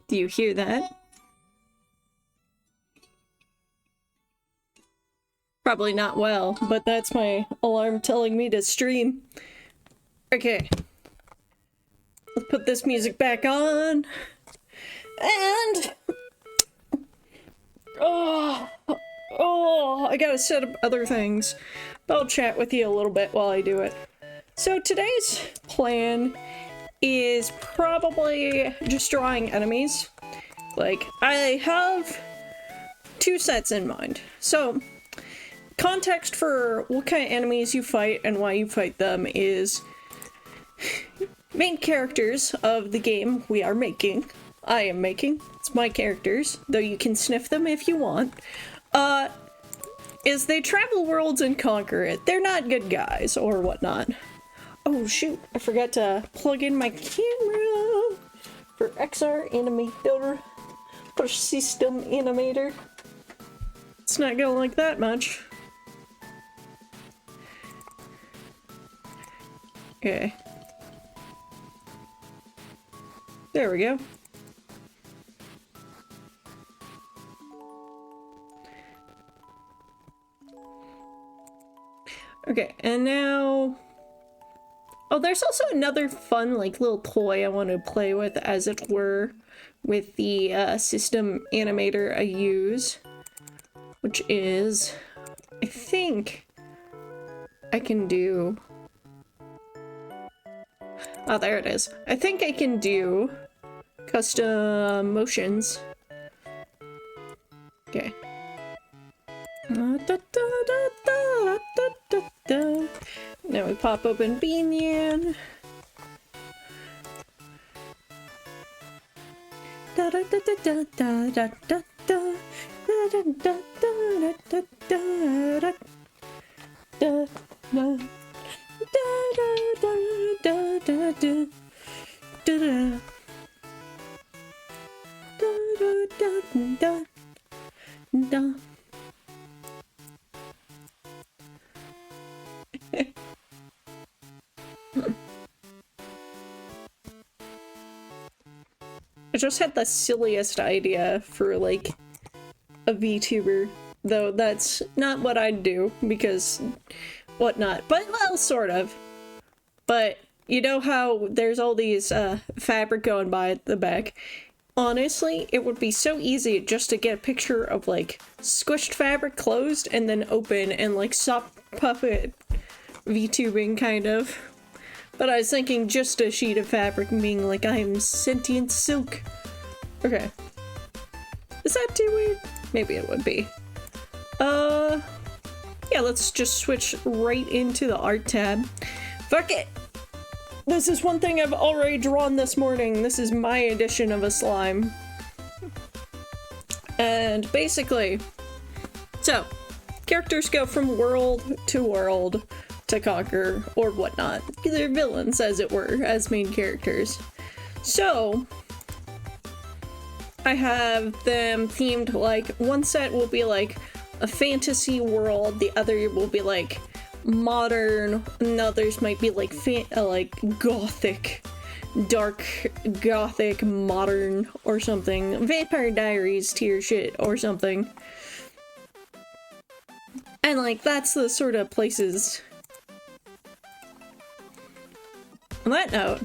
Do you hear that? Probably not well, but that's my alarm telling me to stream. Okay. Let's put this music back on. And... Oh, I gotta set up other things. But I'll chat with you a little bit while I do it. So today's plan is probably just drawing enemies. Like, I have 2 sets in mind. So, context for what kind of enemies you fight and why you fight them is main characters of the game we are making. I am making. It's my characters, though you can sniff them if you want. Is they travel worlds and conquer it. They're not good guys or whatnot. Oh shoot, I forgot to plug in my camera for XR Animator for System Animator. It's not going like that much. Okay. There we go. Okay, and now... Oh, there's also another fun, like, little toy I want to play with, as it were, with the system animator I use, which is... I think I can do... Oh, there it is. I think I can do custom motions. Okay. Now we pop open Beanian. I just had the silliest idea for, like, a VTuber, though that's not what I'd do, because whatnot. But, well, sort of. But, you know how there's all these, fabric going by at the back? Honestly, it would be so easy just to get a picture of, like, squished fabric closed and then open and, like, sock puppet VTubing, kind of. But I was thinking just a sheet of fabric being like, I am sentient silk. Okay. Is that too weird? Maybe it would be. Yeah, let's just switch right into the art tab. Fuck it! This is one thing I've already drawn this morning. This is my edition of a slime. And basically, so, characters go from world to world to conquer, or whatnot. They're villains, as it were, as main characters. So, I have them themed, like, one set will be like a fantasy world, the other will be like modern, and others might be like like gothic, dark gothic modern or something. Vampire Diaries tier shit or something. And like that's the sort of places. On that note,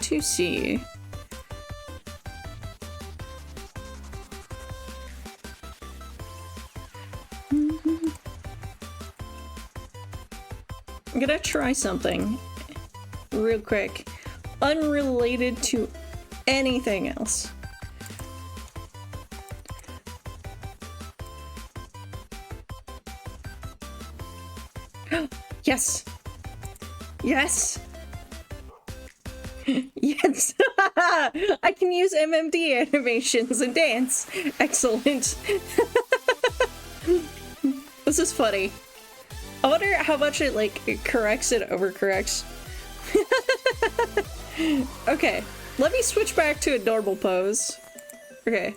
to see. I'm gonna try something real quick, unrelated to anything else. Yes! Yes! Yes! I can use MMD animations and dance! Excellent! This is funny. I wonder how much it, like, it corrects and overcorrects. Okay, let me switch back to a normal pose. Okay.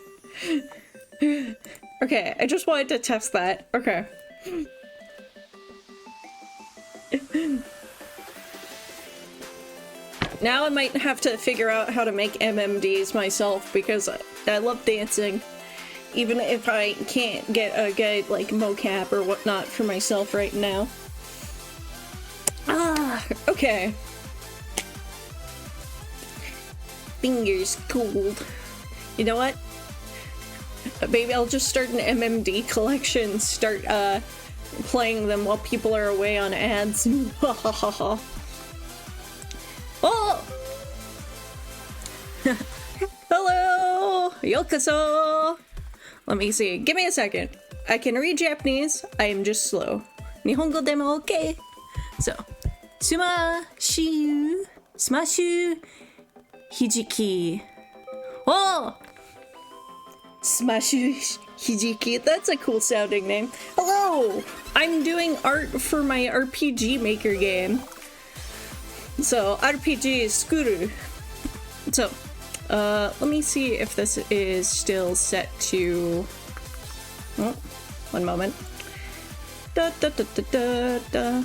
Okay, I just wanted to test that. Okay. Now I might have to figure out how to make MMDs myself because I love dancing. Even if I can't get a good, like, mocap or whatnot for myself right now. Ah, okay. Fingers cold. You know what? Maybe I'll just start an MMD collection, start, playing them while people are away on ads. Oh! Hello! Yokoso! Let me see. Give me a second. I can read Japanese. I am just slow. Nihongo demo okay. So, Sumashu, Hijiki. Oh! Smashu Hijiki. That's a cool sounding name. Hello! I'm doing art for my RPG Maker game. So, RPG is Skuru. So, let me see if this is still set to... Oh, one moment. Da da da da da da.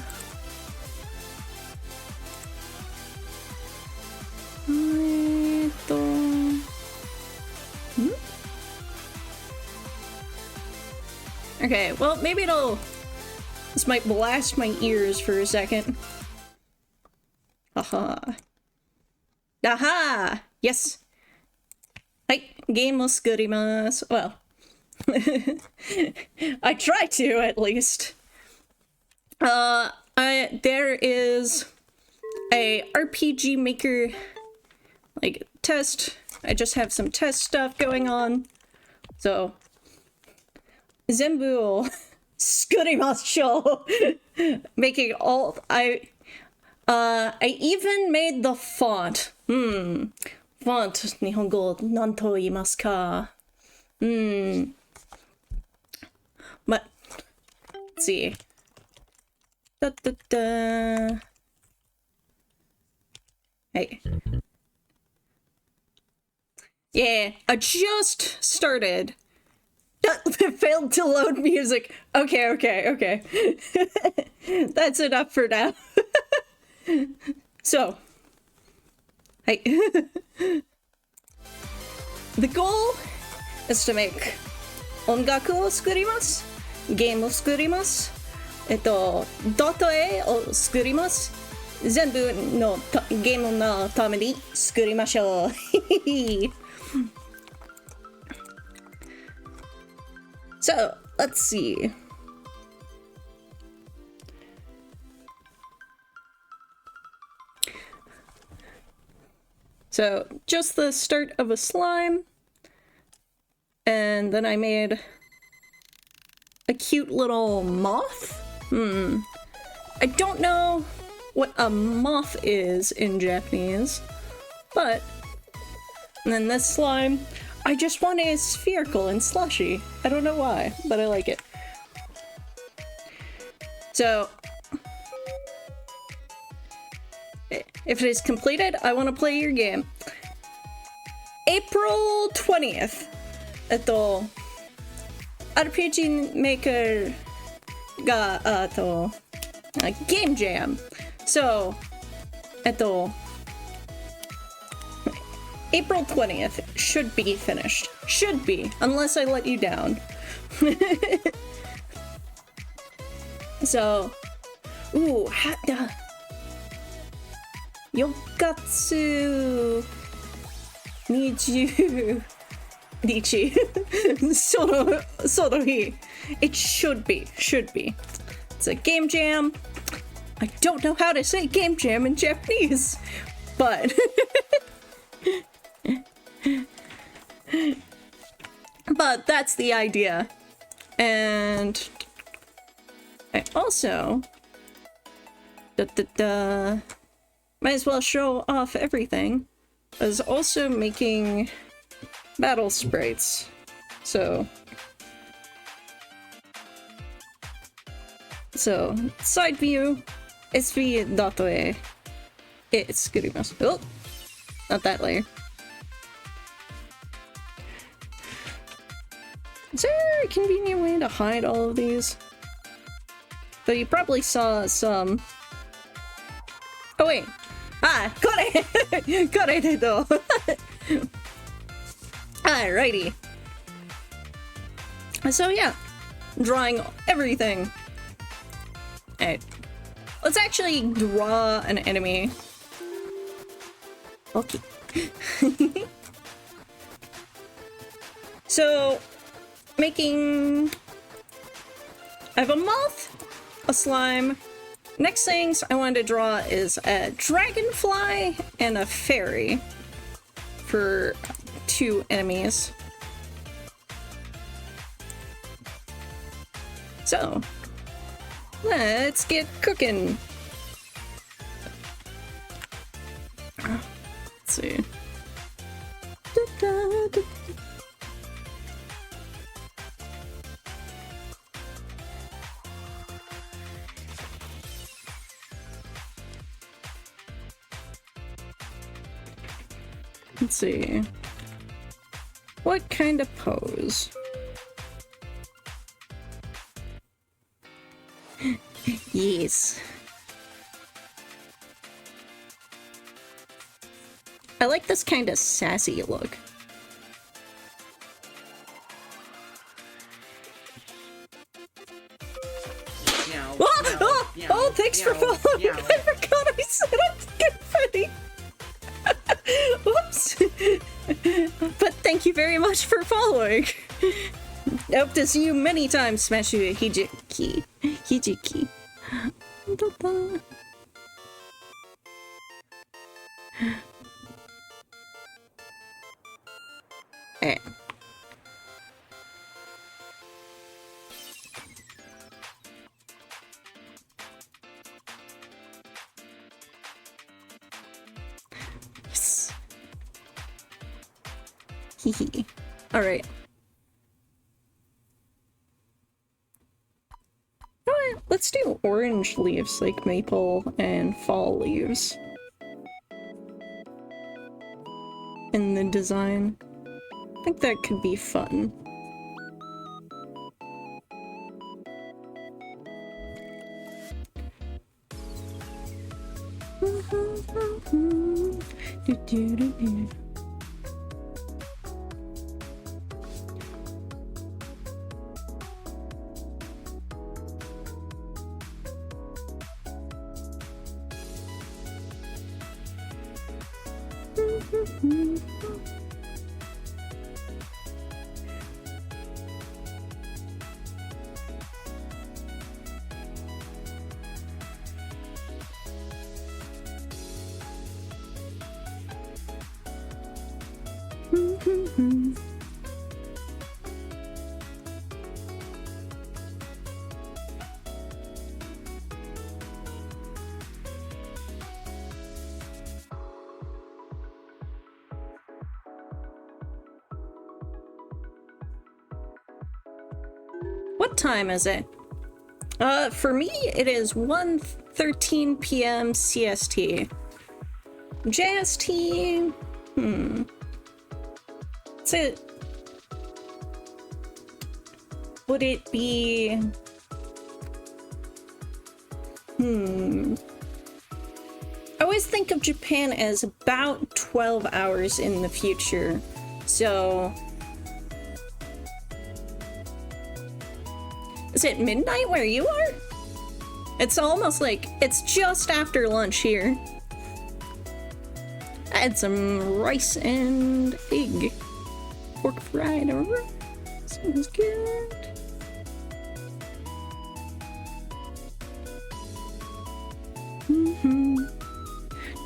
Okay, well, maybe it'll... This might blast my ears for a second. Haha. Aha! Yes! Hi, game mo skurimasu. Well, I try to, at least. There is a RPG Maker, like, test. I just have some test stuff going on. So, zenbu o skurimasho. Making all, I even made the font. Font, Nihongo, nanto imasu ka? But, let's see. Da, da, da. Hey. Yeah, I just started. It failed to load music. Okay. That's enough for now. So, hey. The goal is to make ongaku o skurimasu, game o skurimasu, dotoe o skurimasu, zenbu no game no tame ni skurimashou. So, let's see. So, just the start of a slime. And then I made a cute little moth. I don't know what a moth is in Japanese, but... And then this slime, I just want it spherical and slushy. I don't know why, but I like it. So, if it is completed, I want to play your game. April 20th. RPG Maker ga, game jam. So, April 20th should be finished. Should be, unless I let you down. So, ooh, Yokatsu Nichi Sorohi. It should be. It's a game jam. I don't know how to say game jam in Japanese, but but that's the idea. And I also might as well show off everything. I was also making battle sprites. So side view, SV datoe. It's skurimasu. Oh, not that layer. Is there a convenient way to hide all of these? But you probably saw some. Oh wait. Ah, kore! Kore dedo! Alrighty. So yeah, drawing everything. Alright. Let's actually draw an enemy. Okay. So, making I have a moth, a slime. Next things I wanted to draw is a dragonfly and a fairy for 2 enemies. So, let's get cooking. Let's see. Let's see. What kind of pose? Yes. I like this kind of sassy look. Oh, thanks for following. I forgot I said I'm confetti. Whoops. But thank you very much for following. I hope to see you many times, Smash you Hijiki. Hijiki. Eh. Yes. Hehe. Alright. Alright, let's do orange leaves like maple and fall leaves in the design. I think that could be fun. What time is it? For me, it is 1:13 p.m. CST. JST... Is it... Would it be... I always think of Japan as about 12 hours in the future, so... Is it midnight where you are? It's almost like it's just after lunch here. I had some rice and egg. Pork fried over. Sounds good.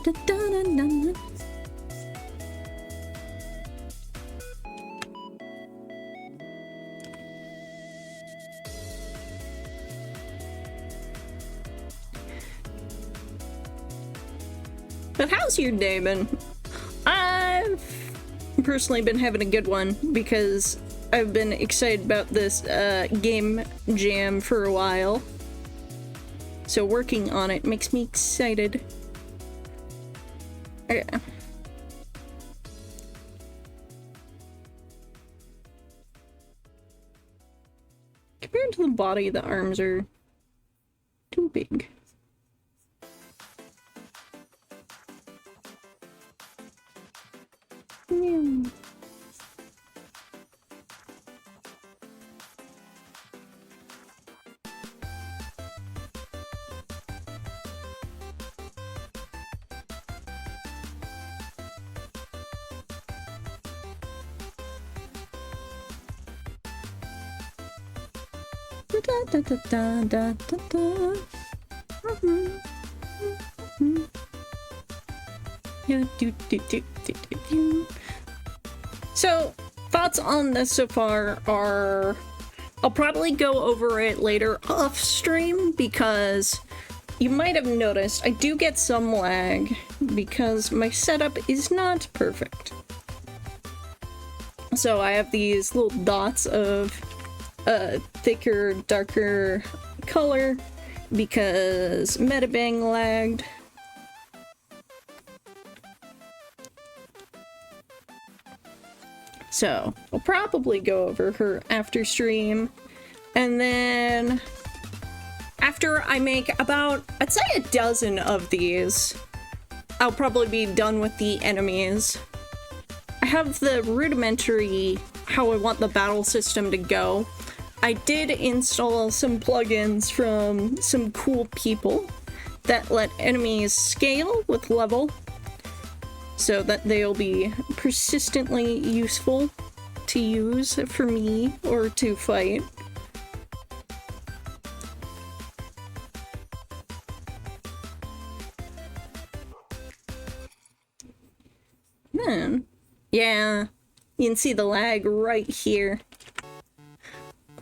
Da -da -da -da -da. But how's your day been? I've personally been having a good one because I've been excited about this game jam for a while. So working on it makes me excited. Okay. Compared to the body, the arms are too big. Yeah. So, thoughts on this so far are... I'll probably go over it later off stream because you might have noticed I do get some lag because my setup is not perfect. So I have these little dots of thicker, darker color because Metabang lagged. So I'll probably go over her after stream, and then after I make about, I'd say a dozen of these, I'll probably be done with the enemies. I have the rudimentary how I want the battle system to go. I did install some plugins from some cool people that let enemies scale with level so that they'll be persistently useful to use for me or to fight. Then, yeah, you can see the lag right here.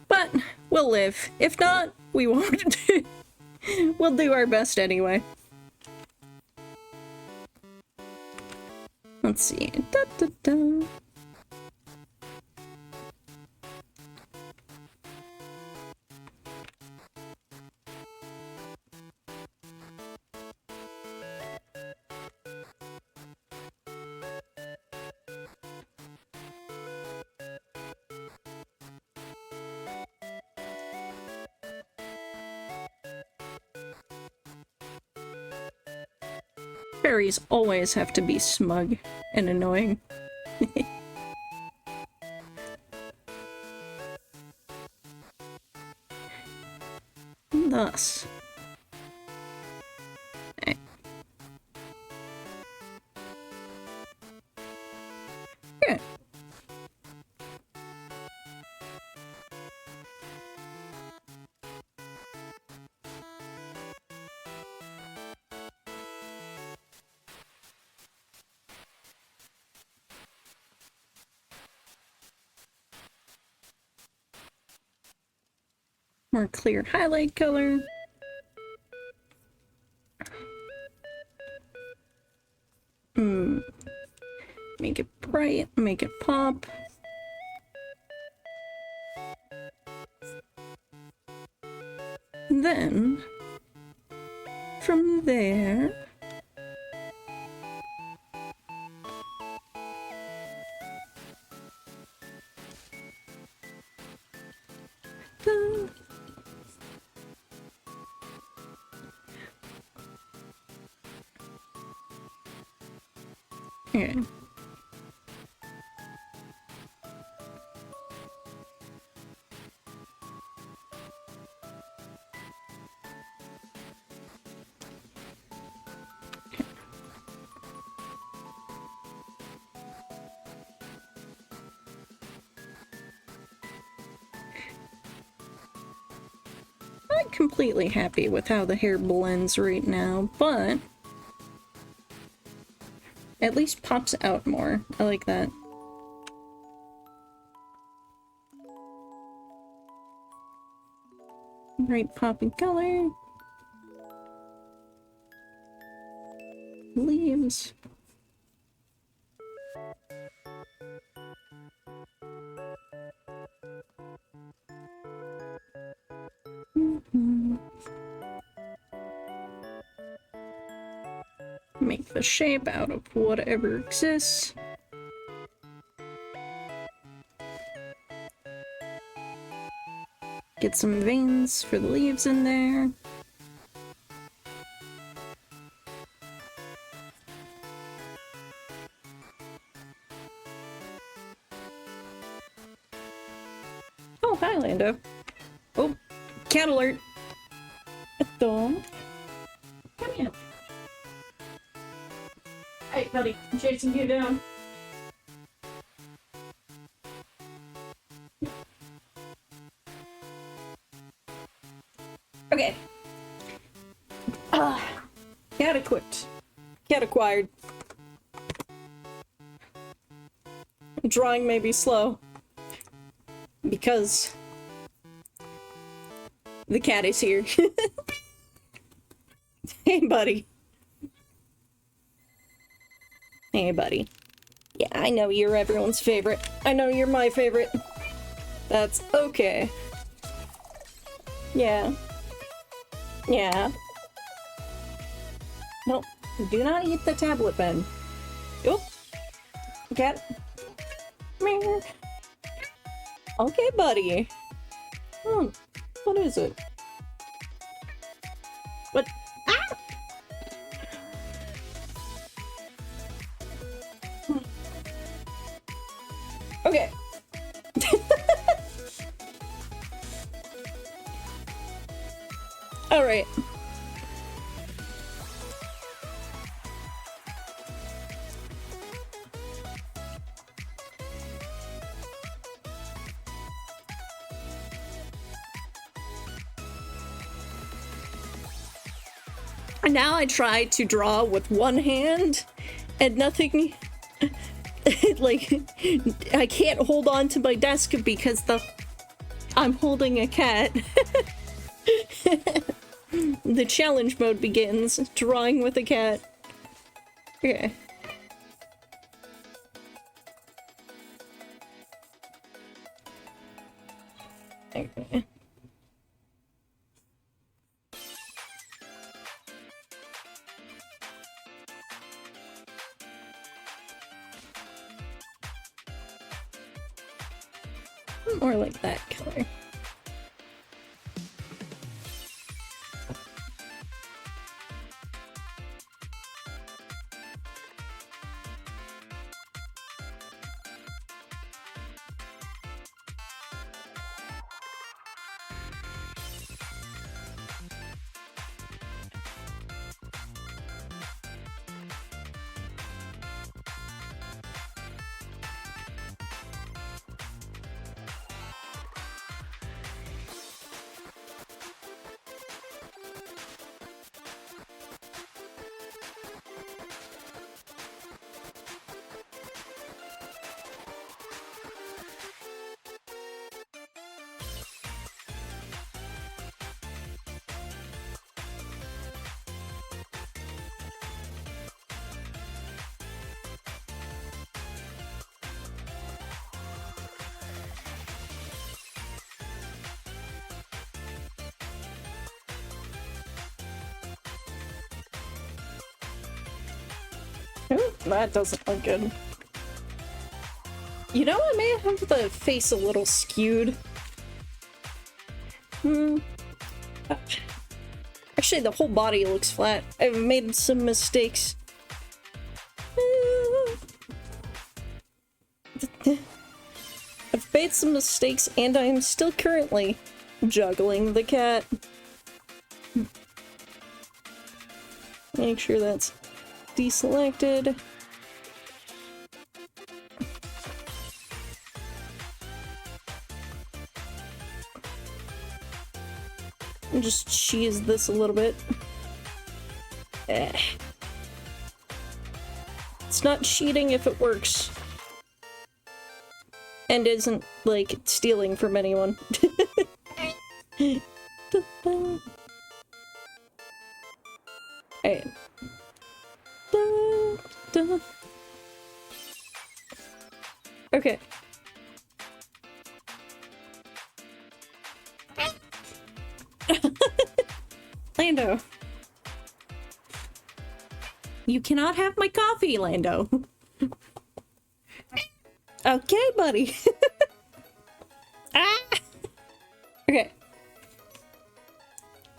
But we'll live. If not, we won't. We'll do our best anyway. Let's see. Da, da, da. Fairies always have to be smug and annoying. Thus. Okay. Okay. More clear highlight color. Make it bright, make it pop. Then, from there, okay. Not completely happy with how the hair blends right now, but at least pops out more. I like that. Bright popping color. Leaves. Make the shape out of whatever exists. Get some veins for the leaves in there. Oh, hi, Lando. Oh, cat alert. Come here. Hey, buddy, I'm chasing you down. Okay. Cat equipped. Cat acquired. Drawing may be slow. Because the cat is here. Hey, buddy. Hey, buddy. Yeah, I know you're everyone's favorite. I know you're my favorite. That's okay. Yeah. Yeah. Nope. Do not eat the tablet, Ben. Oop. Cat. Meow. Okay, buddy. What is it? What? Ah! Okay. All right. And now I try to draw with one hand and nothing. Like, I can't hold on to my desk because I'm holding a cat. The challenge mode begins. Drawing with a cat. Okay. Okay. More like that color. Ooh, that doesn't look good. You know, I may have the face a little skewed. Actually, the whole body looks flat. I've made some mistakes. I've made some mistakes, and I am still currently juggling the cat. Make sure that's deselected. And just cheese this a little bit. It's not cheating if it works. And isn't, like, stealing from anyone. Alright. Okay. Lando. You cannot have my coffee, Lando. Okay, buddy. Ah! Okay.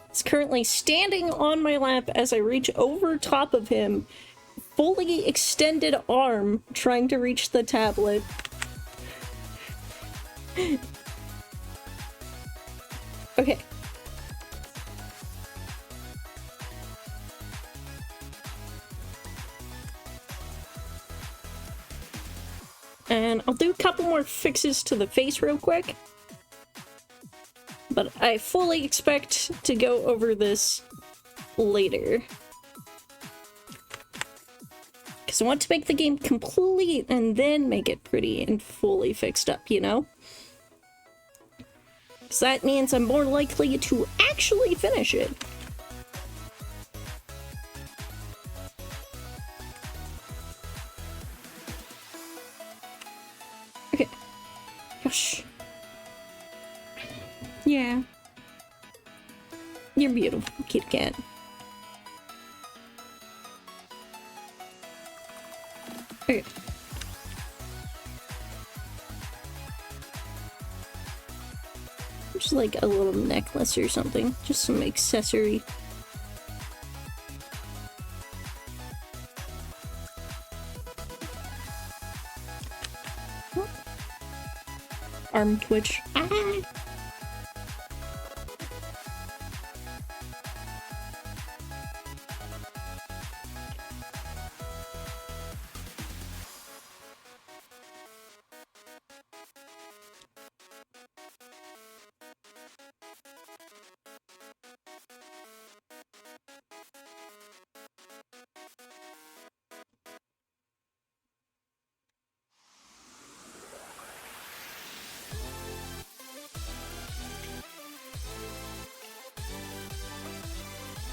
He's currently standing on my lap as I reach over top of him, fully extended arm, trying to reach the tablet. Okay. And I'll do a couple more fixes to the face real quick. But I fully expect to go over this later. Because I want to make the game complete and then make it pretty and fully fixed up, you know? Because that means I'm more likely to actually finish it. Okay. Gosh. Yeah. You're beautiful, kitty cat. Okay. Just like a little necklace or something. Just some accessory. Arm twitch. Ah!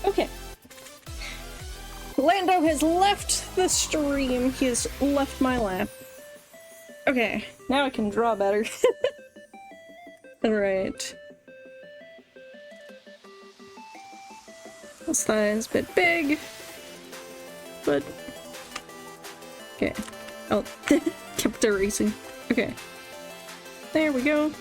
Okay. Lando has left the stream. He has left my lap. Okay, now I can draw better. Alright. This line's a bit big. But... okay. Oh, kept erasing. Okay. There we go.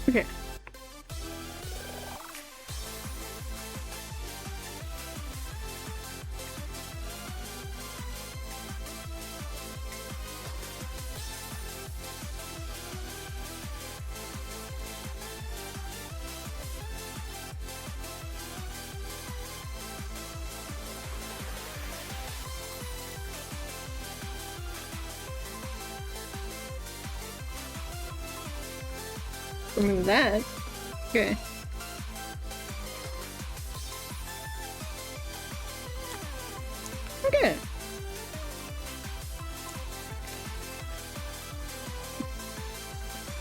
Okay. Remove that. Okay. Okay.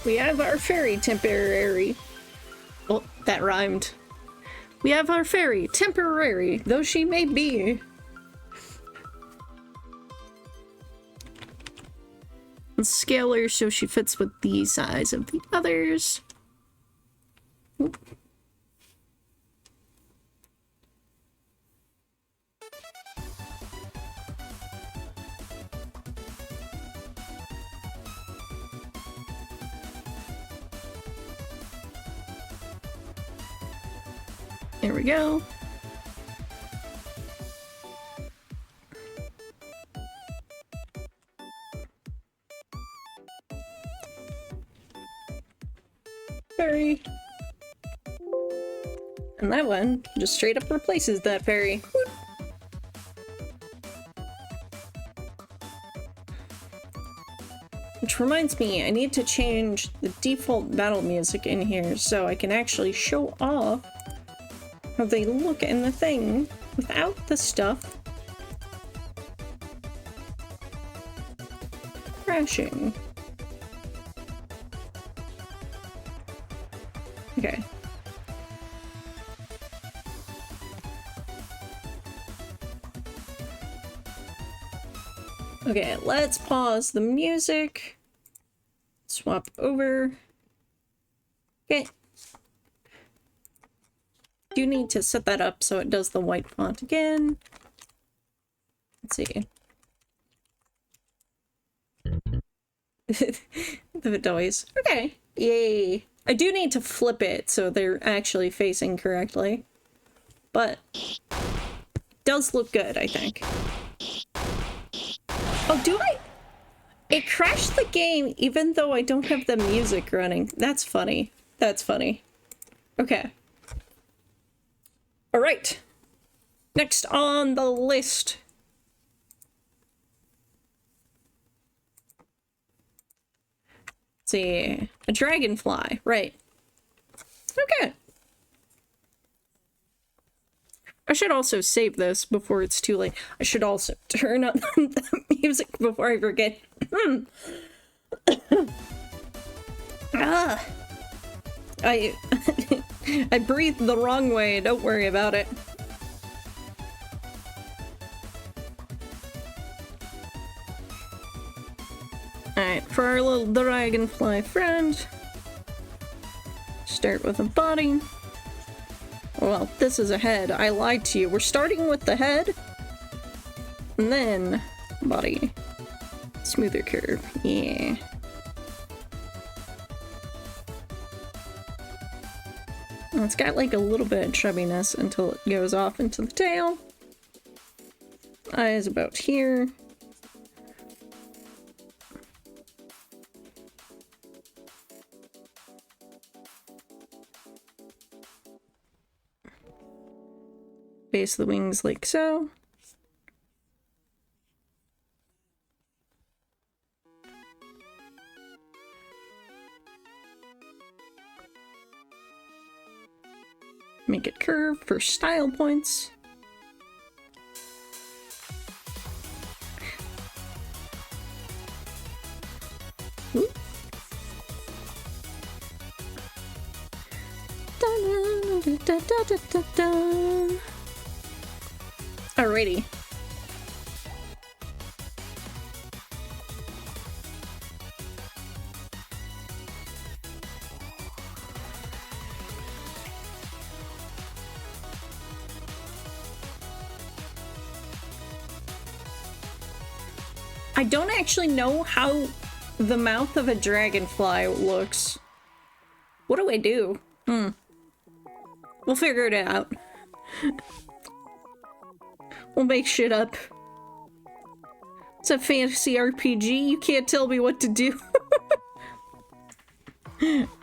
We have our fairy temporary. Oh, that rhymed. We have our fairy temporary, though she may be. And scale her so she fits with the size of the others. Oop. There we go. Fairy. And that one just straight up replaces that fairy. Whoop. Which reminds me, I need to change the default battle music in here so I can actually show off how they look in the thing without the stuff crashing. Okay. Okay, let's pause the music. Let's swap over. Okay. Do need to set that up so it does the white font again. Let's see. The noise. Okay. Yay. I do need to flip it so they're actually facing correctly. But does look good, I think. Oh, do I? It crashed the game even though I don't have the music running. That's funny. That's funny. Okay. All right. Next on the list. Let's see. A dragonfly. Right. Okay. I should also save this before it's too late. I should also turn on the music before I forget. Ah. I breathed the wrong way. Don't worry about it. Alright, for our little dragonfly friend, start with a body. Well, this is a head. I lied to you. We're starting with the head, and then body. Smoother curve. Yeah. Well, it's got like a little bit of chubbiness until it goes off into the tail. Eyes about here. Base of the wings like so. Make it curve for style points. Ooh. Da, da, da, da, da. Alrighty. I don't actually know how the mouth of a dragonfly looks. What do I do? We'll figure it out. We'll make shit up. It's a fantasy RPG. You can't tell me what to do.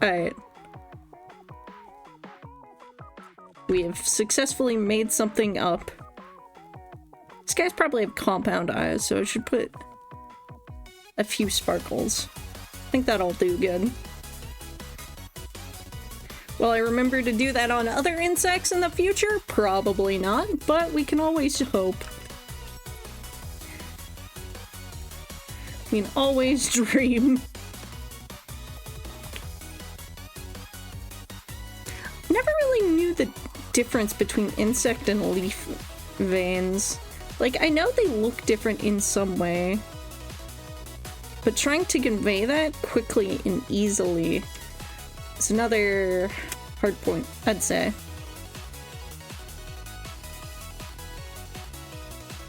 Alright. We have successfully made something up. These guys probably have compound eyes, so I should put a few sparkles. I think that'll do good. Will I remember to do that on other insects in the future? Probably not, but we can always hope. I mean, always dream. Never really knew the difference between insect and leaf veins. Like, I know they look different in some way, but trying to convey that quickly and easily is another hard point, I'd say.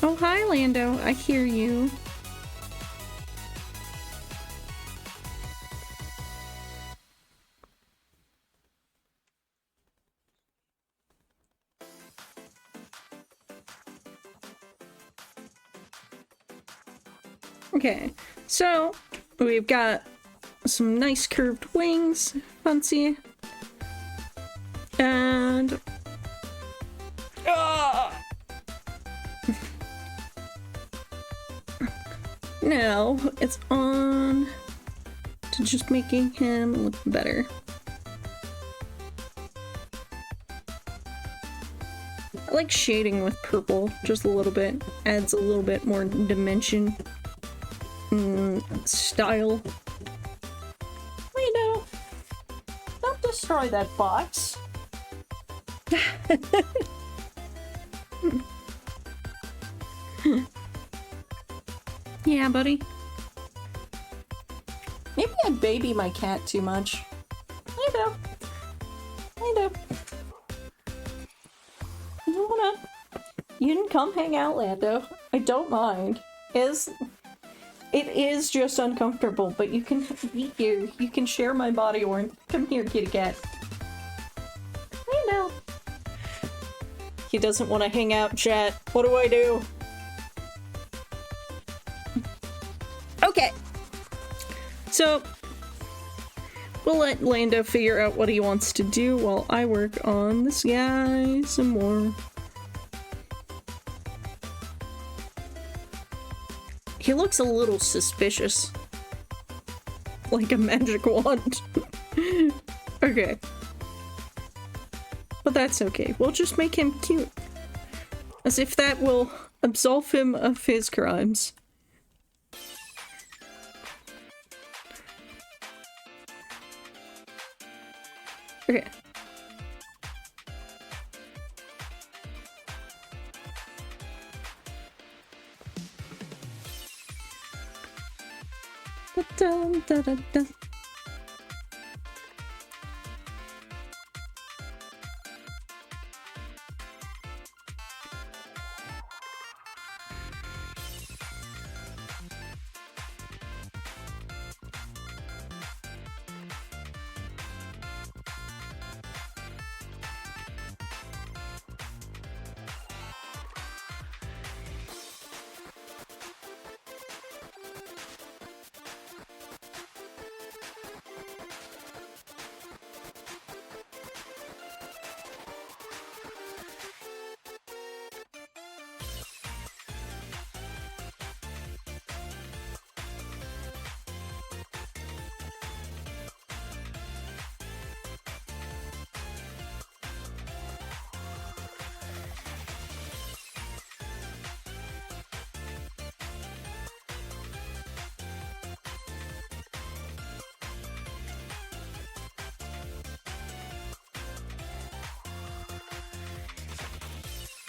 Oh, hi, Lando. I hear you. Okay, so we've got some nice curved wings, fancy. And now it's on to just making him look better. I like shading with purple just a little bit, adds a little bit more dimension and style. Wait, no, don't destroy that box. Yeah, buddy. Maybe I baby my cat too much. Lando! Lando! You wanna... You can come hang out, Lando. I don't mind. It is just uncomfortable, but you can be here. You can share my body warmth. Come here, kitty cat. Lando! He doesn't want to hang out, chat. What do I do? Okay. So, we'll let Lando figure out what he wants to do while I work on this guy some more. He looks a little suspicious. Like a magic wand. Okay. But that's okay. We'll just make him cute. As if that will absolve him of his crimes. Okay. Da-da-da-da-da.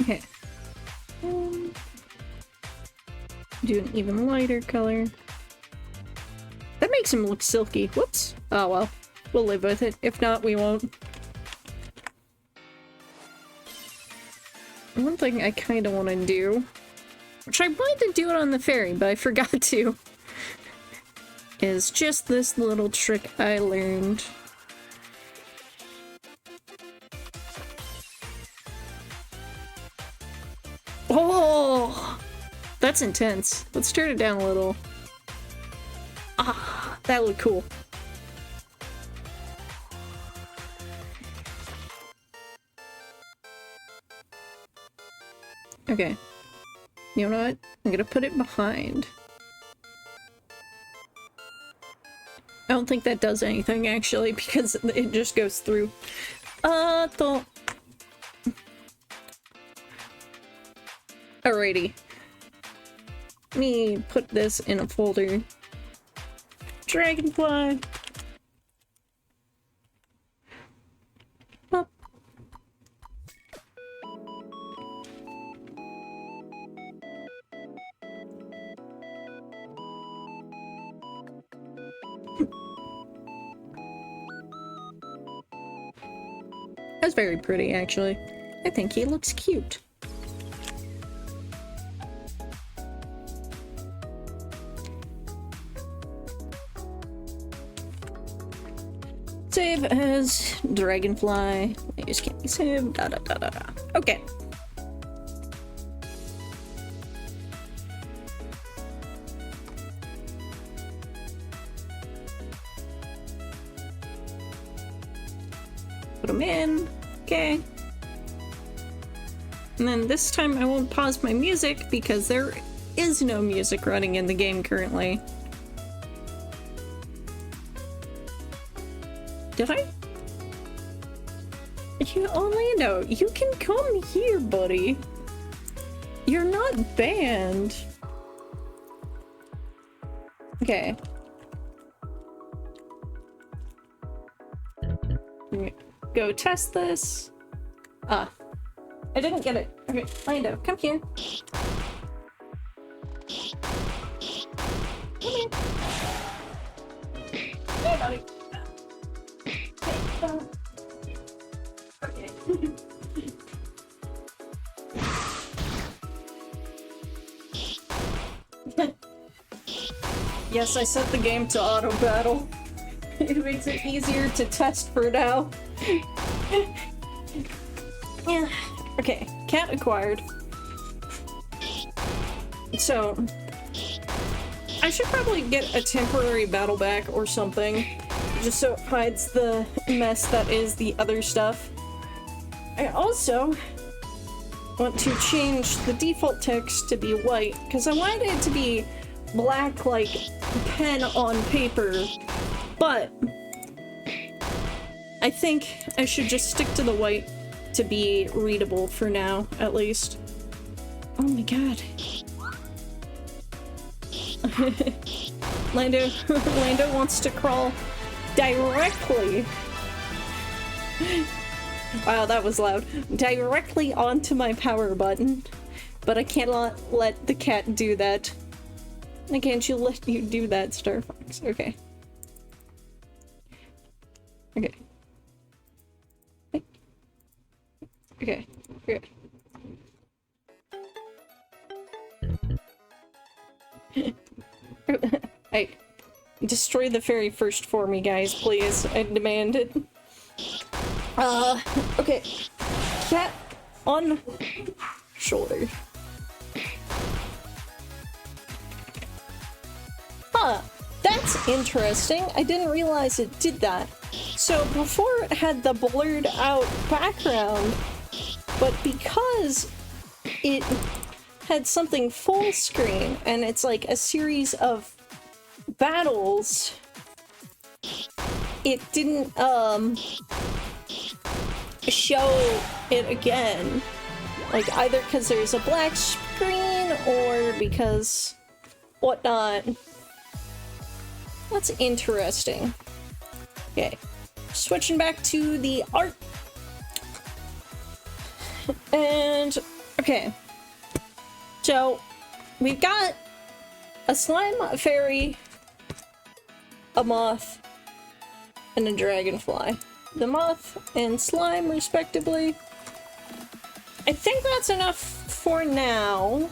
Okay. Do an even lighter color. That makes him look silky. Whoops. Oh well. We'll live with it. If not, we won't. One thing I kind of want to do, which I wanted to do it on the ferry, but I forgot to, is just this little trick I learned. Oh! That's intense. Let's turn it down a little. Ah, that looked cool. Okay. You know what? I'm gonna put it behind. I don't think that does anything, actually, because it just goes through. Alrighty. Let me put this in a folder. Dragonfly. Up. That's very pretty, actually. I think he looks cute. Save as Dragonfly. Use can't be saved. Da da da da da. Okay. Put them in. Okay. And then this time I won't pause my music because there is no music running in the game currently. Did I? Orlando, you can come here, buddy. You're not banned. Okay. Go test this. Ah. I didn't get it. Okay, Orlando, come here. Come here. Okay. Yes, I set the game to auto battle. It makes it easier to test for now. Yeah. Okay, cat acquired. So, I should probably get a temporary battle back or something, just so it hides the mess that is the other stuff. I also want to change the default text to be white, because I wanted it to be black like pen on paper, but I think I should just stick to the white to be readable for now, at least. Oh my god. Lando wants to crawl directly. Wow, that was loud. Directly onto my power button. But I cannot let the cat do that. Why can't you let you do that, Star Fox? Okay. Okay. Okay. Okay. Hey, destroy the fairy first for me, guys, please. I demand it. Okay. Cat on shoulder. Huh, that's interesting. I didn't realize it did that. So before it had the blurred out background, but because it had something full screen and it's like a series of battles, it didn't show it again, like either because there's a black screen or because whatnot. That's interesting. Okay, switching back to the art. And okay, so we've got a slime, a fairy, a moth, and a dragonfly. The moth and slime, respectively. I think that's enough for now.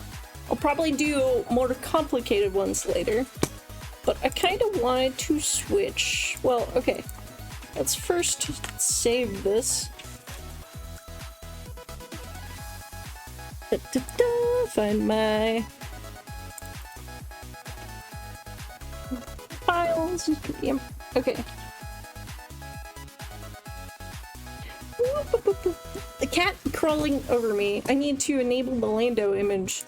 I'll probably do more complicated ones later. But I kind of wanted to switch. Well, okay. Let's first save this. Find my files. Yep. Okay. The cat crawling over me. I need to enable the Lando image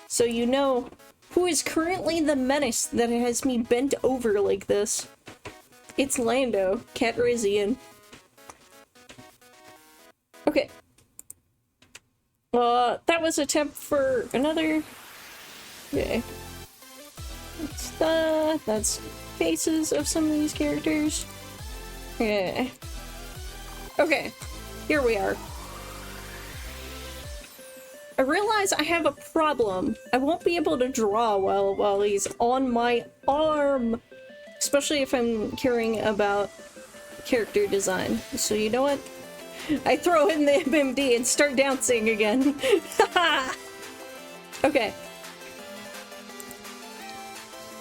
so you know who is currently the menace that has me bent over like this. It's Lando, Cat Rizian. Okay. That was a temp for another. Okay. That's faces of some of these characters. Okay. Okay. Here we are. I realize I have a problem. I won't be able to draw while he's on my arm. Especially if I'm caring about character design. So you know what? I throw in the MMD and start dancing again. Okay.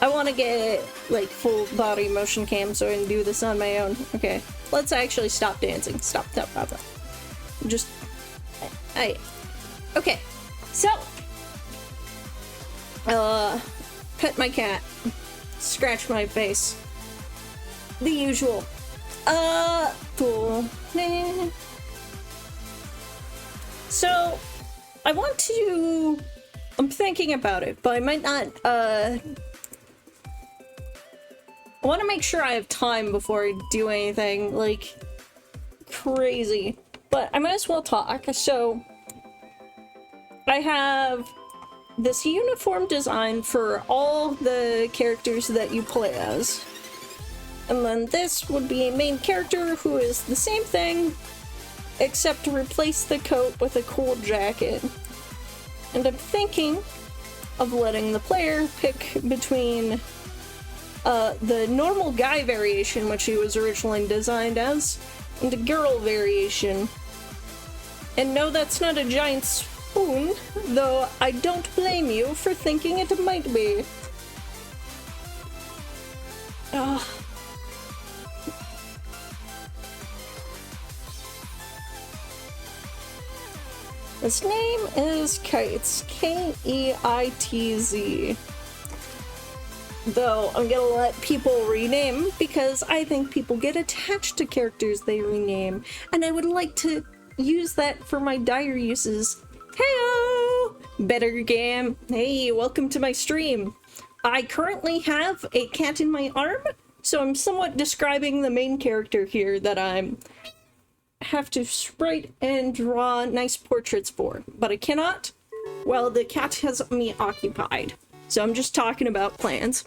I want to get like full body motion cam so I can do this on my own. Okay. Let's actually stop dancing. Stop. Just... Okay. So... pet my cat. Scratch my face. The usual. Cool. So, I want to... I'm thinking about it, but I might not, I want to make sure I have time before I do anything, like, crazy. But I might as well talk. So, I have this uniform design for all the characters that you play as. And then this would be a main character who is the same thing, except to replace the coat with a cool jacket. And I'm thinking of letting the player pick between the normal guy variation, which he was originally designed as, and a girl variation. And no, that's not a giant spoon, though I don't blame you for thinking it might be. Ugh. His name is Kites, K-E-I-T-Z. Though I'm gonna let people rename because I think people get attached to characters they rename, and I would like to use that for my dire uses. Heyo! Better game. Hey, welcome to my stream. I currently have a cat in my arm, so I'm somewhat describing the main character here that I'm have to sprite and draw nice portraits for, but I cannot while the cat has me occupied. So I'm just talking about plans.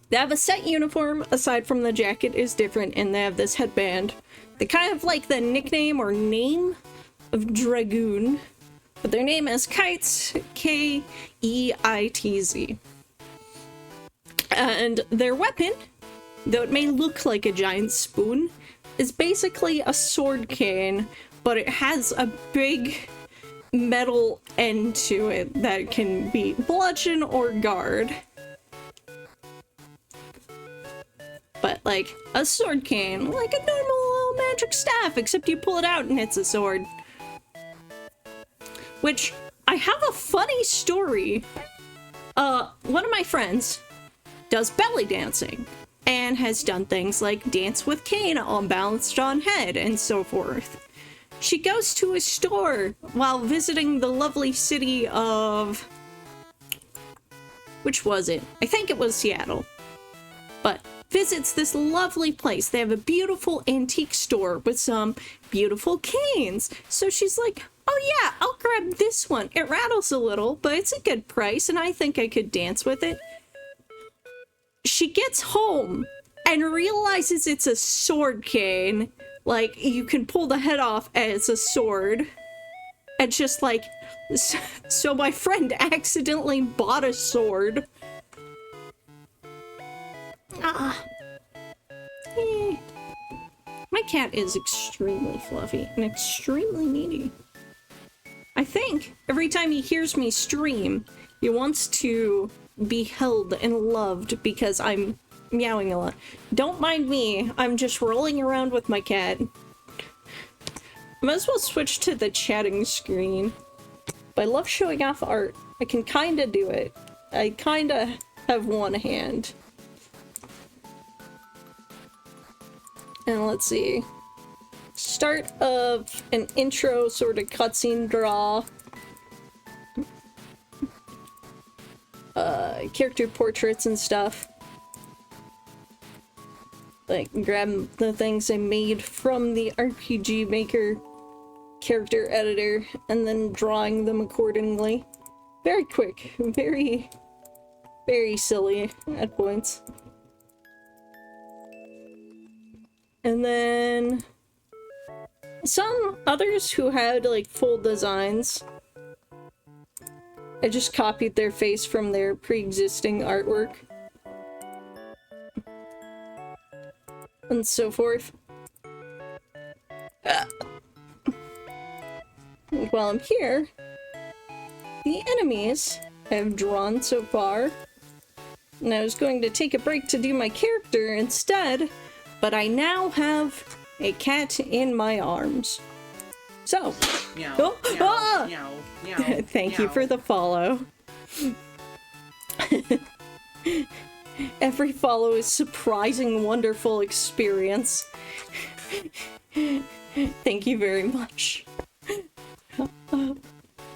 They have a set uniform aside from the jacket is different, and they have this headband. They kind of like the nickname or name of Dragoon, but their name is Kites, K-E-I-T-Z. And their weapon, though it may look like a giant spoon, is basically a sword cane, but it has a big metal end to it that can be bludgeon or guard. But like a sword cane, like a normal little magic staff, except you pull it out and it's a sword. Which, I have a funny story. One of my friends does belly dancing and has done things like dance with cane all balanced on head and so forth. She goes to a store while visiting the lovely city of... which was it? I think it was Seattle. But visits this lovely place. They have a beautiful antique store with some beautiful canes. So she's like, oh yeah, I'll grab this one. It rattles a little, but it's a good price and I think I could dance with it. She gets home and realizes it's a sword cane. Like, you can pull the head off and it's a sword. And just like, so my friend accidentally bought a sword. My cat is extremely fluffy and extremely needy. I think every time he hears me stream, he wants to be held and loved because I'm meowing a lot. Don't mind me, I'm just rolling around with my cat. Might as well switch to the chatting screen. But I love showing off art. I can kinda do it. I kinda have one hand. And let's see. Start of an intro sort of cutscene draw. Character portraits and stuff. Like, grab the things I made from the RPG Maker character editor and then drawing them accordingly. Very quick. Very, very silly at points. And then some others who had like full designs, I just copied their face from their pre-existing artwork and so forth. While I'm here, the enemies I've drawn so far, and I was going to take a break to do my character instead, but I now have a cat in my arms. So, Meow, oh, meow, ah! meow, meow, Thank meow. you for the follow. Every follow is surprising, wonderful experience. Thank you very much.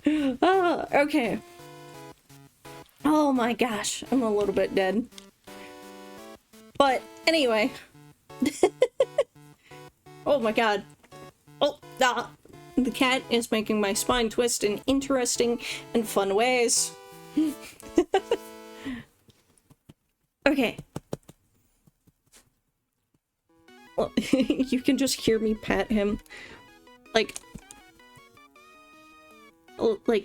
Okay. Oh my gosh, I'm a little bit dead. But anyway. Oh my god. Oh, the cat is making my spine twist in interesting and fun ways. Okay. Well, you can just hear me pat him. Like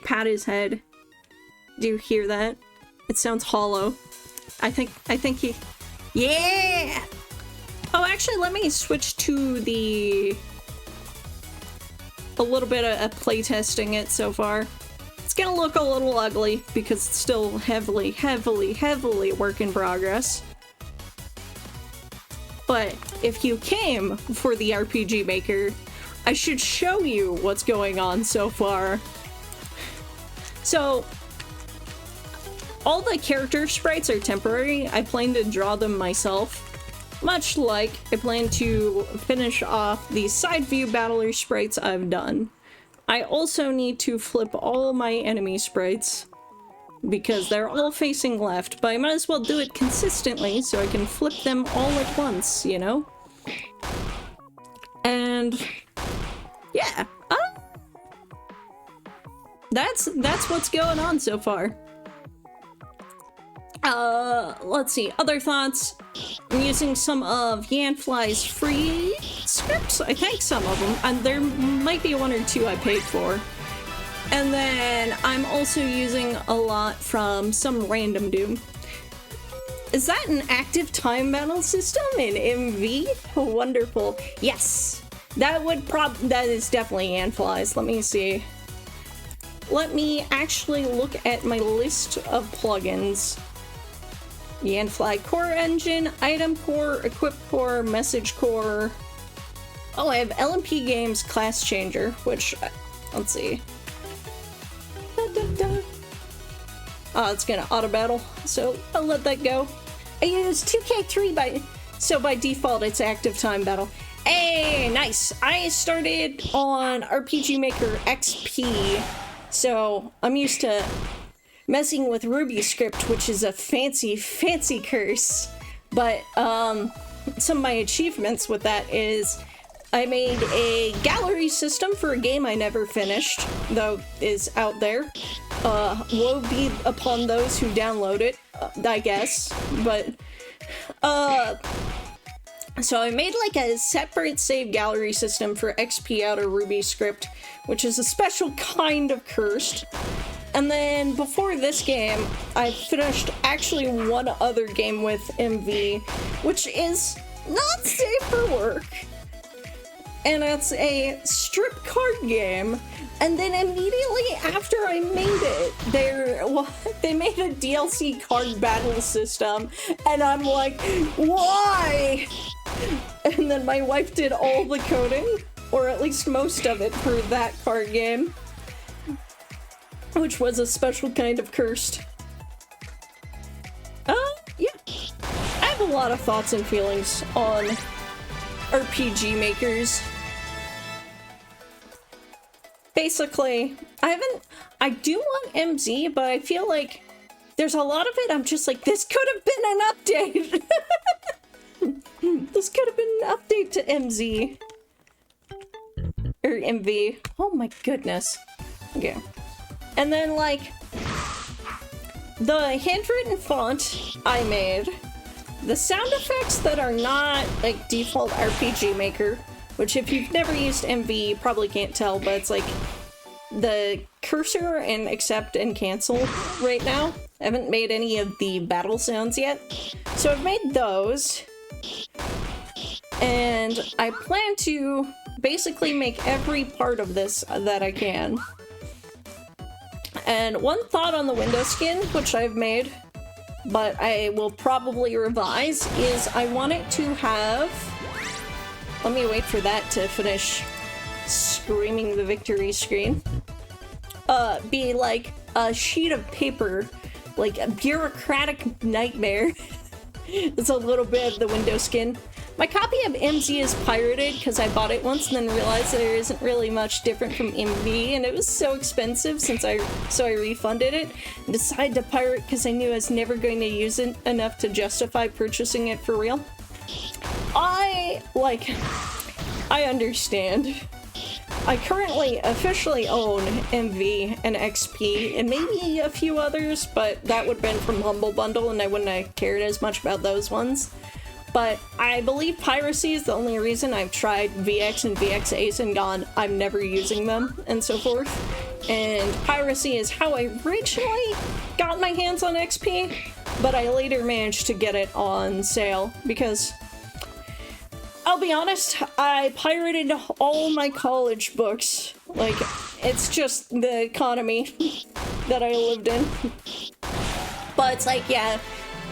pat his head. Do you hear that? It sounds hollow. I think he... Yeah! Oh, actually, let me switch to a little bit of playtesting it so far. It's gonna look a little ugly because it's still heavily work in progress. But if you came for the RPG Maker, I should show you what's going on so far. So, all the character sprites are temporary. I plan to draw them myself. Much like I plan to finish off the side view battler sprites I've done. I also need to flip all my enemy sprites because they're all facing left, but I might as well do it consistently so I can flip them all at once, you know? And yeah, that's what's going on so far. Let's see, other thoughts. I'm using some of Yanfly's free scripts, I think some of them, and there might be one or two I paid for. And then I'm also using a lot from some random Doom. Is that an active time battle system in MV? Oh, wonderful. Yes, that is definitely Yanfly's. Let me see. Let me actually look at my list of plugins. Yanfly Core Engine, Item Core, Equip Core, Message Core. Oh, I have LMP Games Class Changer, which, let's see. Oh, it's gonna auto battle, so I'll let that go. I use 2K3 so by default it's active time battle. Hey, nice! I started on RPG Maker XP, so I'm used to messing with Ruby script, which is a fancy curse. But some of my achievements with that is I made a gallery system for a game I never finished, though is out there. Woe be upon those who download it, I guess. But so I made like a separate save gallery system for XP out of Ruby script, which is a special kind of cursed. And then before this game, I finished actually one other game with MV, which is not safe for work. And it's a strip card game. And then immediately after I made it, they made a DLC card battle system. And I'm like, why? And then my wife did all the coding, or at least most of it, for that card game, which was a special kind of cursed. Yeah. I have a lot of thoughts and feelings on RPG makers. Basically, I do want MZ, but I feel like there's a lot of it I'm just like, this could have been an update. This could have been an update to MZ. Or MV. Oh my goodness. Okay. And then, like, the handwritten font I made, the sound effects that are not, like, default RPG Maker, which if you've never used MV, you probably can't tell, but it's like the cursor and accept and cancel right now. I haven't made any of the battle sounds yet. So I've made those. And I plan to basically make every part of this that I can. And one thought on the window skin, which I've made, but I will probably revise, is I want it to have... Let me wait for that to finish screaming the victory screen. Be like a sheet of paper, like a bureaucratic nightmare. It's a little bit of the window skin. My copy of MZ is pirated because I bought it once and then realized that there isn't really much different from MV, and it was so expensive so I refunded it and decided to pirate because I knew I was never going to use it enough to justify purchasing it for real. I understand. I currently officially own MV and XP and maybe a few others, but that would have been from Humble Bundle and I wouldn't have cared as much about those ones. But I believe piracy is the only reason I've tried VX and VXAs and gone, I'm never using them, and so forth. And piracy is how I originally got my hands on XP, but I later managed to get it on sale because I'll be honest, I pirated all my college books. Like, it's just the economy that I lived in. But it's like, yeah,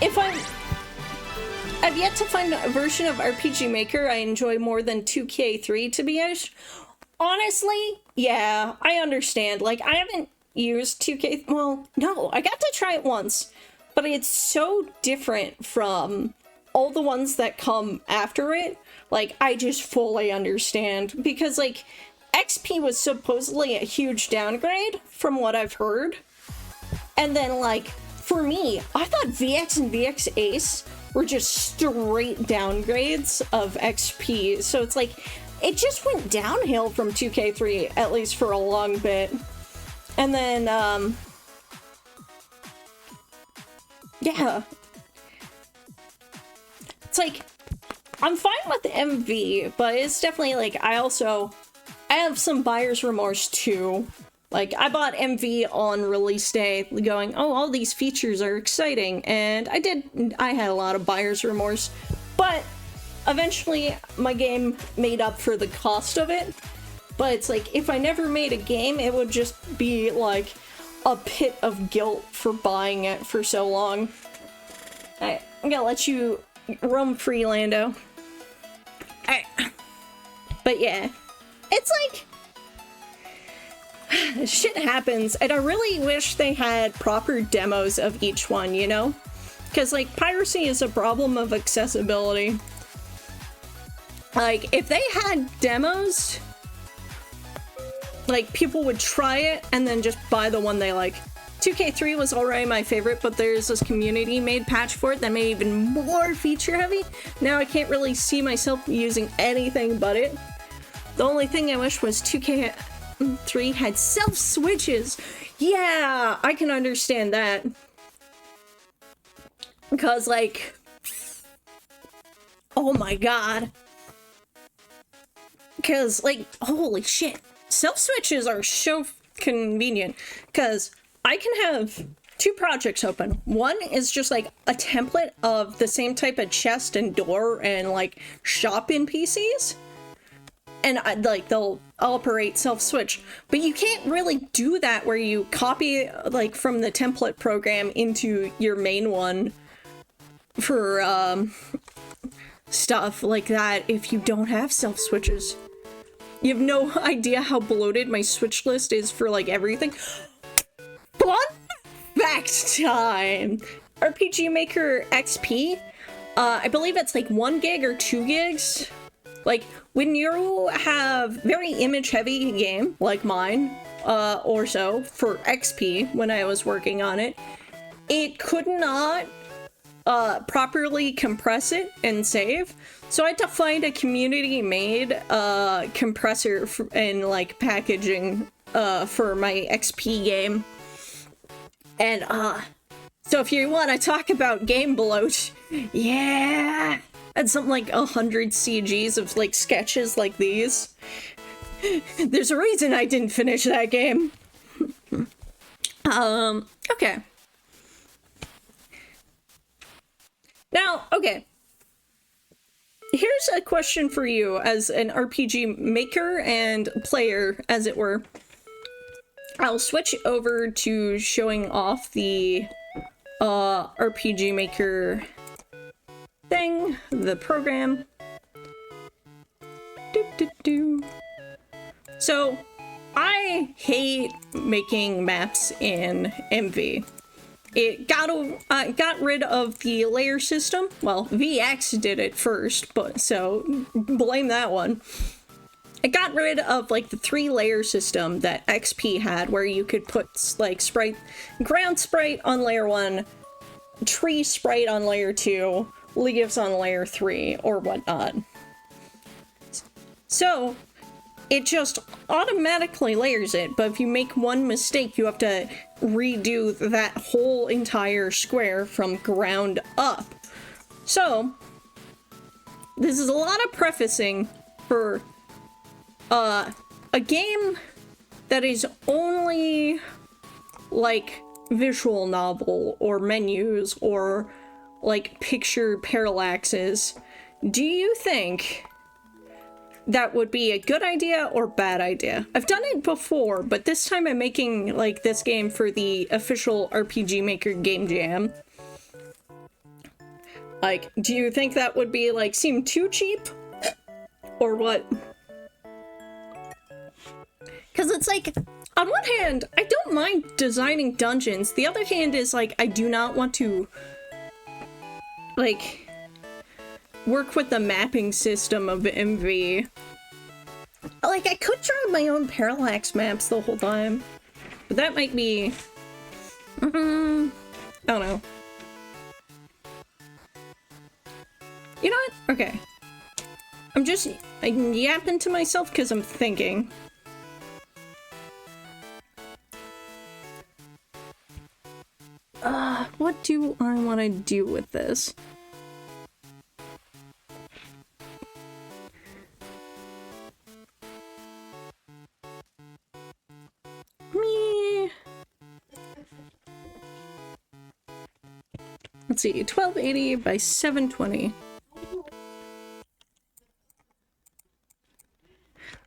if I've yet to find a version of RPG Maker I enjoy more than 2K3, to be honest. Honestly, yeah, I understand. Like, I haven't used 2K... Well, no, I got to try it once. But it's so different from all the ones that come after it. Like, I just fully understand. Because, like, XP was supposedly a huge downgrade from what I've heard. And then, like, for me, I thought VX and VX Ace were just straight downgrades of XP. So it's like, it just went downhill from 2K3, at least for a long bit. And then, yeah. It's like, I'm fine with MV, but it's definitely like, I have some buyer's remorse too. Like, I bought MV on release day going, oh, all these features are exciting, and I had a lot of buyer's remorse, but eventually my game made up for the cost of it. But it's like, if I never made a game, it would just be like a pit of guilt for buying it for so long. I'm gonna let you roam free, Lando. But yeah, it's like, shit happens, and I really wish they had proper demos of each one, you know? Because, like, piracy is a problem of accessibility. Like, if they had demos, like, people would try it and then just buy the one they like. 2K3 was already my favorite, but there's this community-made patch for it that made it even more feature-heavy. Now I can't really see myself using anything but it. The only thing I wish was 2K3 had self-switches. Yeah, I can understand that. Because, like, oh my god. Because, like, holy shit. Self-switches are so convenient. Because I can have two projects open. One is just, like, a template of the same type of chest and door and, like, shop NPCs. And, like, they'll operate self-switch. But you can't really do that where you copy, like, from the template program into your main one for, stuff like that if you don't have self-switches. You have no idea how bloated my switch list is for, like, everything. Fun fact time! RPG Maker XP, I believe it's, like, 1 gig or 2 gigs. Like, when you have very image-heavy game, like mine, or so, for XP, when I was working on it, it could not properly compress it and save. So I had to find a community-made compressor and, like, packaging for my XP game. And, so if you want to talk about game bloat, yeah! I had something like 100 CGs of, like, sketches like these. There's a reason I didn't finish that game. Okay. Now, okay. Here's a question for you as an RPG maker and player, as it were. I'll switch over to showing off the RPG Maker thing, the program. So, I hate making maps in MV. It got rid of the layer system. Well, VX did it first, but so blame that one. It got rid of, like, the 3-layer system that XP had, where you could put, like, ground sprite on layer 1, tree sprite on layer 2, leaves on layer 3, or whatnot. So, it just automatically layers it, but if you make one mistake, you have to redo that whole entire square from ground up. So, this is a lot of prefacing for a game that is only, like, visual novel or menus or, like, picture parallaxes. Do you think that would be a good idea or bad idea. I've done it before, but this time I'm making, like, this game for the official RPG Maker Game Jam. Like, do you think that would be, like, seem too cheap? Or what? Because it's like, on one hand, I don't mind designing dungeons. The other hand is, like, I do not want to, like, work with the mapping system of MV. Like, I could draw my own parallax maps the whole time. But that might be... I don't know. You know what? Okay. I'm yapping to myself because I'm thinking. What do I want to do with this? Me. Let's see, 1280 by 720.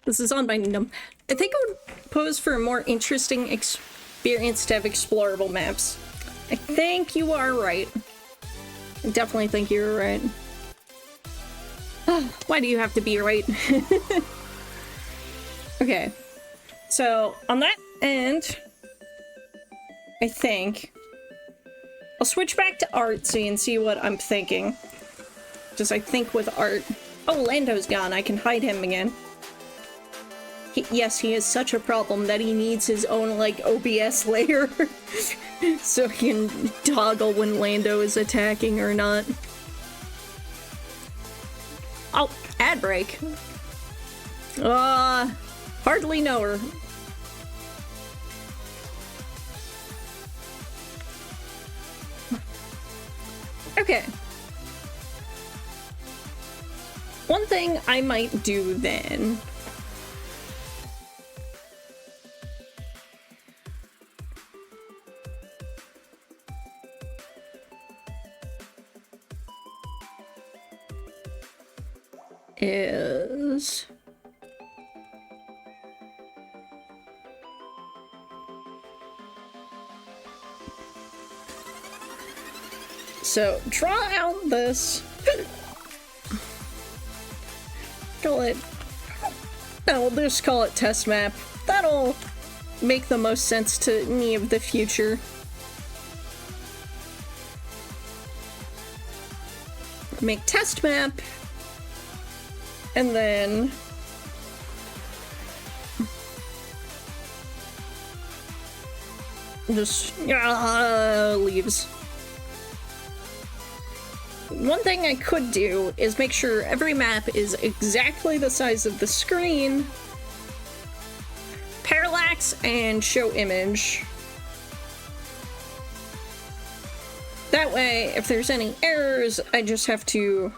This is on my numpad. I think it would pose for a more interesting experience to have explorable maps. I think you are right. I definitely think you're right. Why do you have to be right? Okay. So, on that end, I think I'll switch back to artsy and see what I'm thinking. Just I think with art. Oh, Lando's gone. I can hide him again. Yes, he is such a problem that he needs his own, like, OBS layer. So he can toggle when Lando is attacking or not. Oh, ad break. Hardly know her. Okay. One thing I might do then is so draw out this call it we'll just call it test map. That'll make the most sense to me of the future. Make test map. And then just leaves. One thing I could do is make sure every map is exactly the size of the screen, parallax, and show image. That way, if there's any errors, I just have to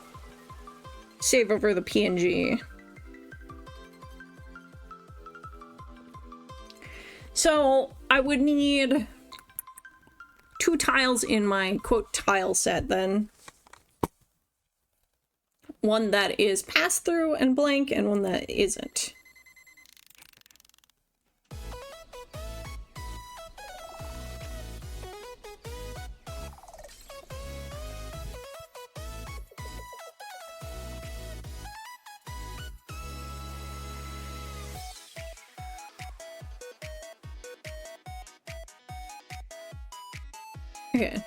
save over the PNG. So I would need 2 tiles in my quote tile set then. One that is pass through and blank and one that isn't. Okay.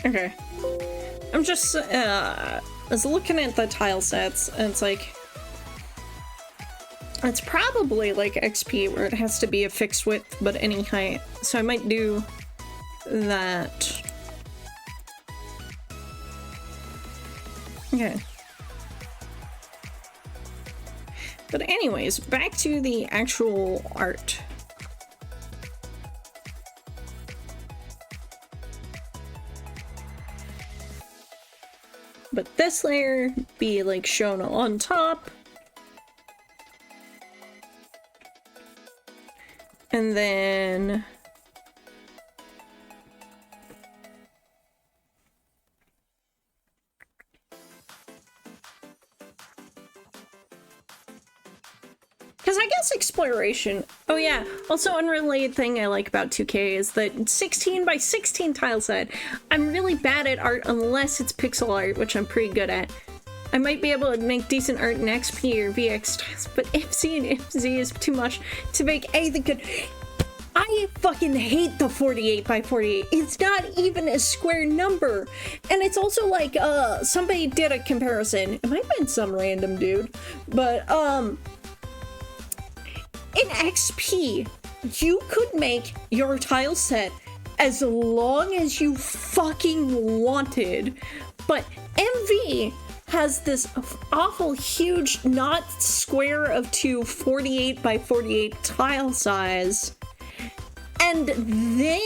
Okay. I'm just, I was looking at the tile sets, and it's like, it's probably like XP where it has to be a fixed width but any height. So I might do that. Okay. But anyways, back to the actual art. But this layer be like shown on top. And then... because I guess exploration... Oh yeah, also unrelated thing I like about 2K is that 16 by 16 tile set. I'm really bad at art unless it's pixel art, which I'm pretty good at. I might be able to make decent art in XP or VX styles, but MC and MZ is too much to make anything good. I fucking hate the 48 by 48. It's not even a square number. And it's also like, somebody did a comparison. It might have been some random dude, but, in XP, you could make your tile set as long as you fucking wanted, but MV has this awful huge not square of 2 48 by 48 tile size, and then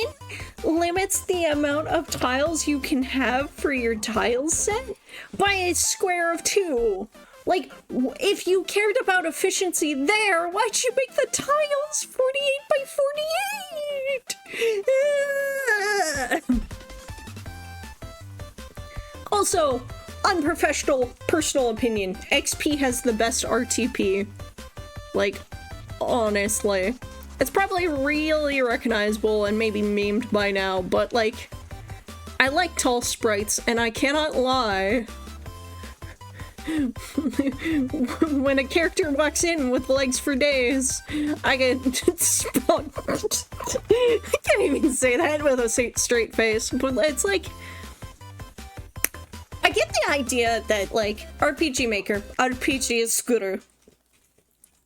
limits the amount of tiles you can have for your tile set by a square of 2. Like, if you cared about efficiency there, why'd you make the tiles 48 by 48? Also, unprofessional personal opinion, XP has the best RTP. Like, honestly. It's probably really recognizable and maybe memed by now, but like, I like tall sprites, and I cannot lie. When a character walks in with legs for days, I get I can't even say that with a straight face, but it's like, I get the idea that like RPG Maker, RPG is scooter.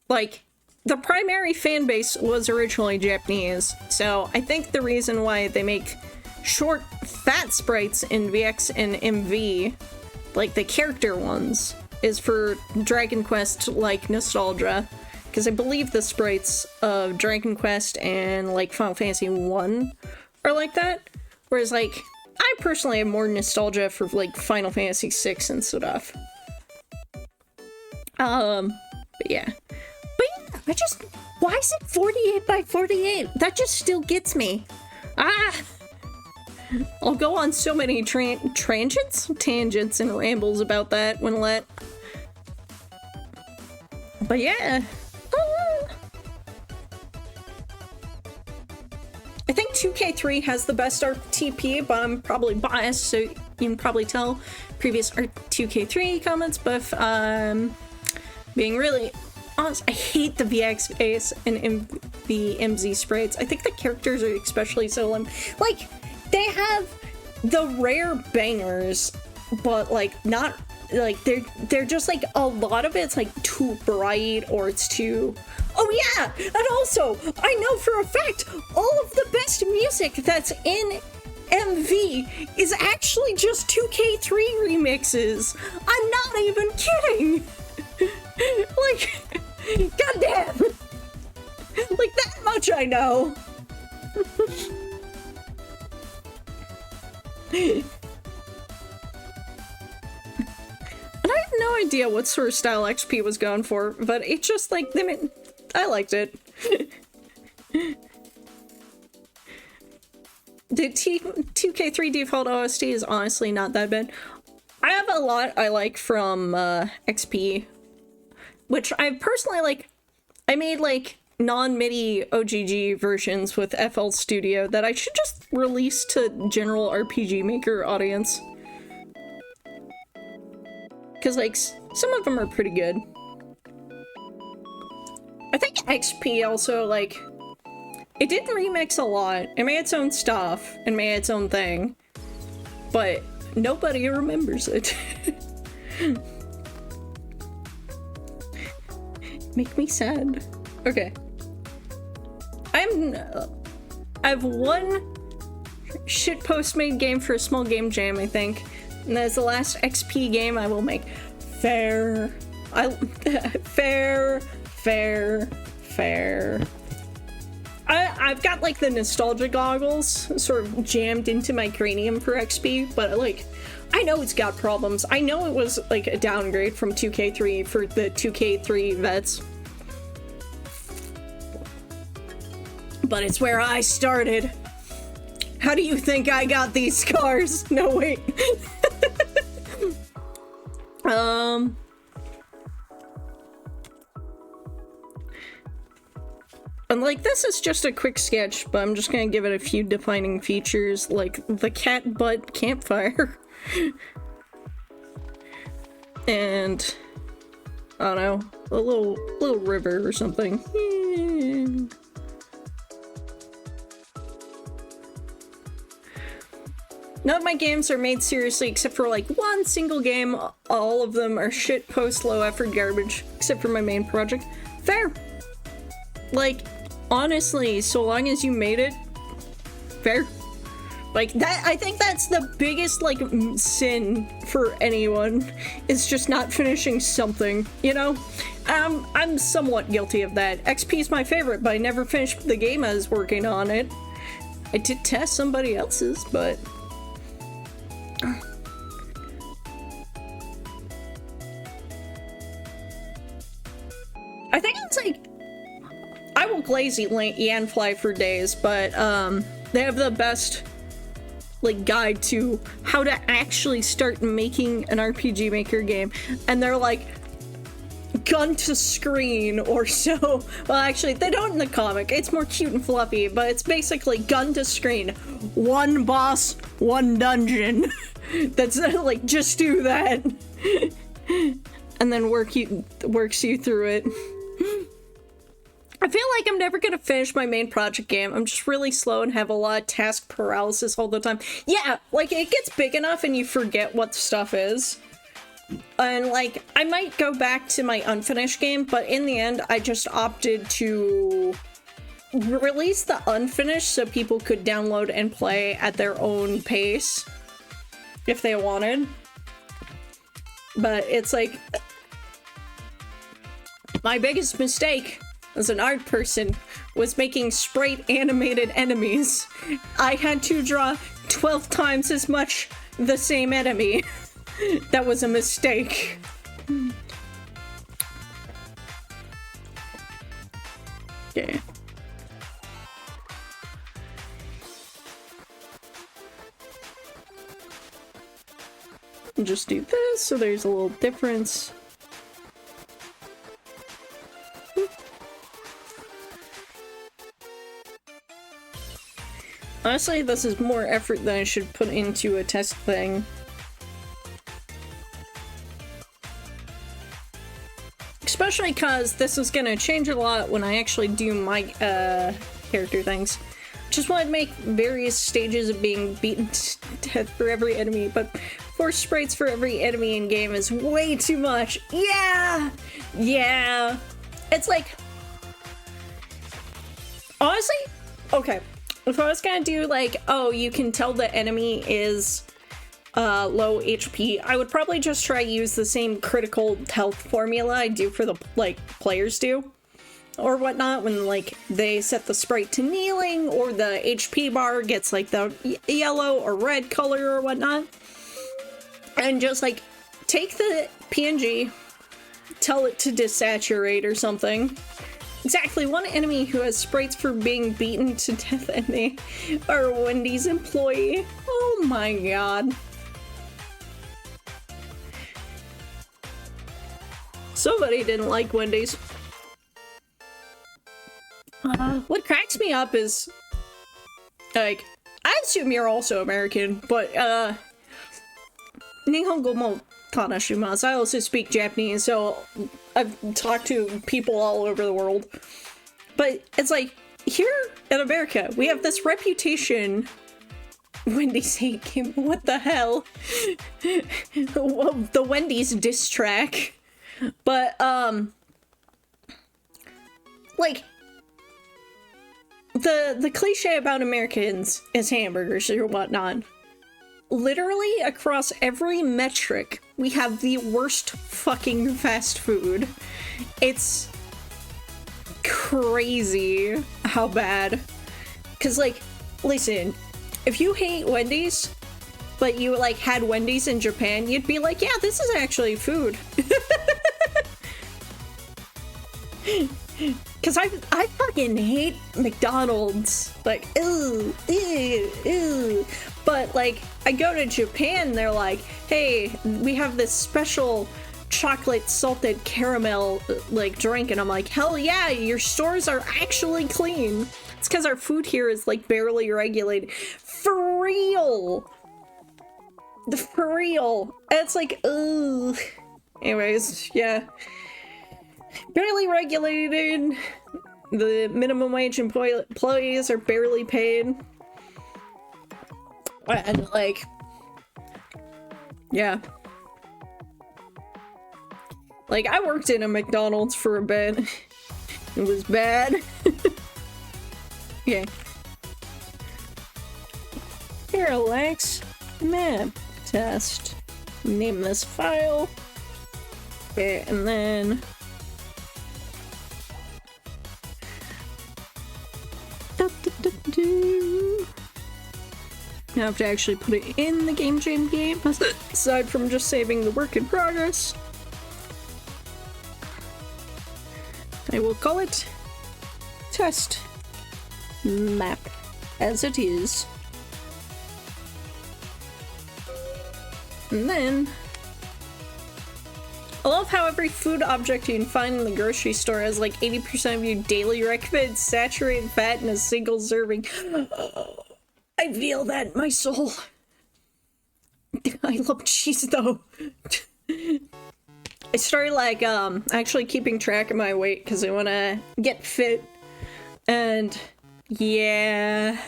Like, the primary fan base was originally Japanese, so I think the reason why they make short, fat sprites in VX and MV, like the character ones, is for Dragon Quest like nostalgia, because I believe the sprites of Dragon Quest and like Final Fantasy 1 are like that, whereas like I personally have more nostalgia for like Final Fantasy 6 and stuff. But yeah, I just, why is it 48 by 48? That just still gets me. I'll go on so many tangents and rambles about that when let. But yeah. I think 2K3 has the best RTP, but I'm probably biased, so you can probably tell previous 2K3 comments, but if, being really honest, I hate the VX face and the MZ sprites. I think the characters are especially so like, they have the rare bangers, but like not like they're just like a lot of it's like too bright or it's too. Oh yeah, and also I know for a fact all of the best music that's in MV is actually just 2K3 remixes. I'm not even kidding. Like, goddamn, like that much I know. And I have no idea what sort of style XP was going for, but it's just like, I liked it. The 2K3 default OST is honestly not that bad. I have a lot I like from XP, which I personally like. I made like non-MIDI OGG versions with FL Studio that I should just release to general RPG Maker audience. Because like, some of them are pretty good. I think XP also, like, it didn't remix a lot. It made its own stuff and made its own thing, but nobody remembers it. Make me sad. Okay. I've one shitpost made game for a small game jam, I think. And that's the last XP game I will make. Fair. Fair. I've got like the nostalgia goggles sort of jammed into my cranium for XP, but like, I know it's got problems. I know it was like a downgrade from 2K3 for the 2K3 vets. but it's where I started. How do you think I got these scars? No, wait. And like, this is just a quick sketch, but I'm just gonna give it a few defining features, like the cat butt campfire. And, I don't know, a little river or something. None of my games are made seriously except for like one single game. All of them are shit post low effort garbage, except for my main project. Fair. Like, honestly, so long as you made it, fair. Like, that, I think that's the biggest, like, sin for anyone, is just not finishing something, you know? I'm somewhat guilty of that. XP is my favorite, but I never finished the game I was working on it. I did test somebody else's, but... I think it's like... I will glaze Yanfly for days, but, they have the best... like guide to how to actually start making an RPG Maker game, and they're like gun to screen or so. Well, actually they don't in the comic, it's more cute and fluffy, but it's basically gun to screen, one boss, one dungeon. That's like, just do that. And then works you through it. I feel like I'm never gonna finish my main project game. I'm just really slow and have a lot of task paralysis all the time. Yeah, like, it gets big enough and you forget what stuff is. And, like, I might go back to my unfinished game, but in the end, I just opted to release the unfinished so people could download and play at their own pace if they wanted. But it's like... my biggest mistake as an art person was making sprite animated enemies. I had to draw 12 times as much the same enemy. That was a mistake. Okay. Just do this so there's a little difference. Honestly, this is more effort than I should put into a test thing. Especially because this is gonna change a lot when I actually do my character things. Just want to make various stages of being beaten to death for every enemy, but 4 sprites for every enemy in game is way too much. Yeah! Yeah! It's like... honestly? Okay. If I was gonna do like, oh, you can tell the enemy is low HP, I would probably just try use the same critical health formula I do for the, like, players do. Or whatnot, when, like, they set the sprite to kneeling, or the HP bar gets, like, the yellow or red color or whatnot. And just, like, take the PNG, tell it to desaturate or something. Exactly, one enemy who has sprites for being beaten to death and they are a Wendy's employee. Oh my god. Somebody didn't like Wendy's. What cracks me up is, like, I assume you're also American, but, Nihongo mo tanashimasu. I also speak Japanese, so I've talked to people all over the world. But it's like, here in America, we have this reputation. Wendy's hate game, what the hell? The Wendy's diss track. But, like, the cliche about Americans is hamburgers or whatnot. Literally across every metric, we have the worst fucking fast food. It's crazy how bad. Cause, like, listen, if you hate Wendy's, but you, like, had Wendy's in Japan, you'd be like, yeah, this is actually food. Because I fucking hate McDonald's. Like, ew, ew, ew. But, like, I go to Japan, they're like, hey, we have this special chocolate salted caramel, like, drink. And I'm like, hell yeah, your stores are actually clean. It's because our food here is, like, barely regulated. For real! For real. And it's like, ugh. Anyways, yeah. Barely regulated. The minimum wage employees are barely paid. And, like, yeah. Like, I worked in a McDonald's for a bit. It was bad. Okay. Parallax map test. Name this file. Okay, and then now I have to actually put it in the game jam game, aside from just saving the work in progress. I will call it test map as it is. And then I love how every food object you can find in the grocery store has like 80% of your daily recommended saturated fat in a single serving. I feel that in my soul. I love cheese though. I started like actually keeping track of my weight because I want to get fit. And yeah,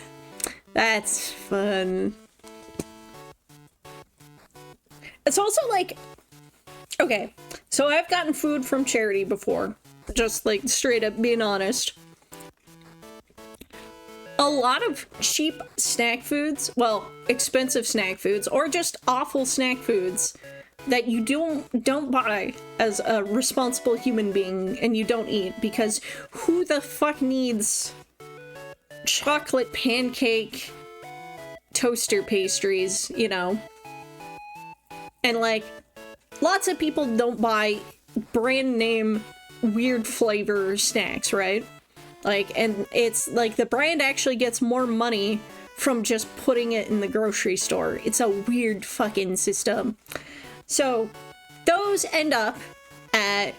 that's fun. It's also like, okay, so I've gotten food from charity before, just like straight up being honest. A lot of cheap snack foods, well, expensive snack foods, or just awful snack foods that you don't buy as a responsible human being and you don't eat, because who the fuck needs chocolate pancake toaster pastries, you know? And like, lots of people don't buy brand name weird flavor snacks, right? Like, and it's like the brand actually gets more money from just putting it in the grocery store. It's a weird fucking system. So those end up at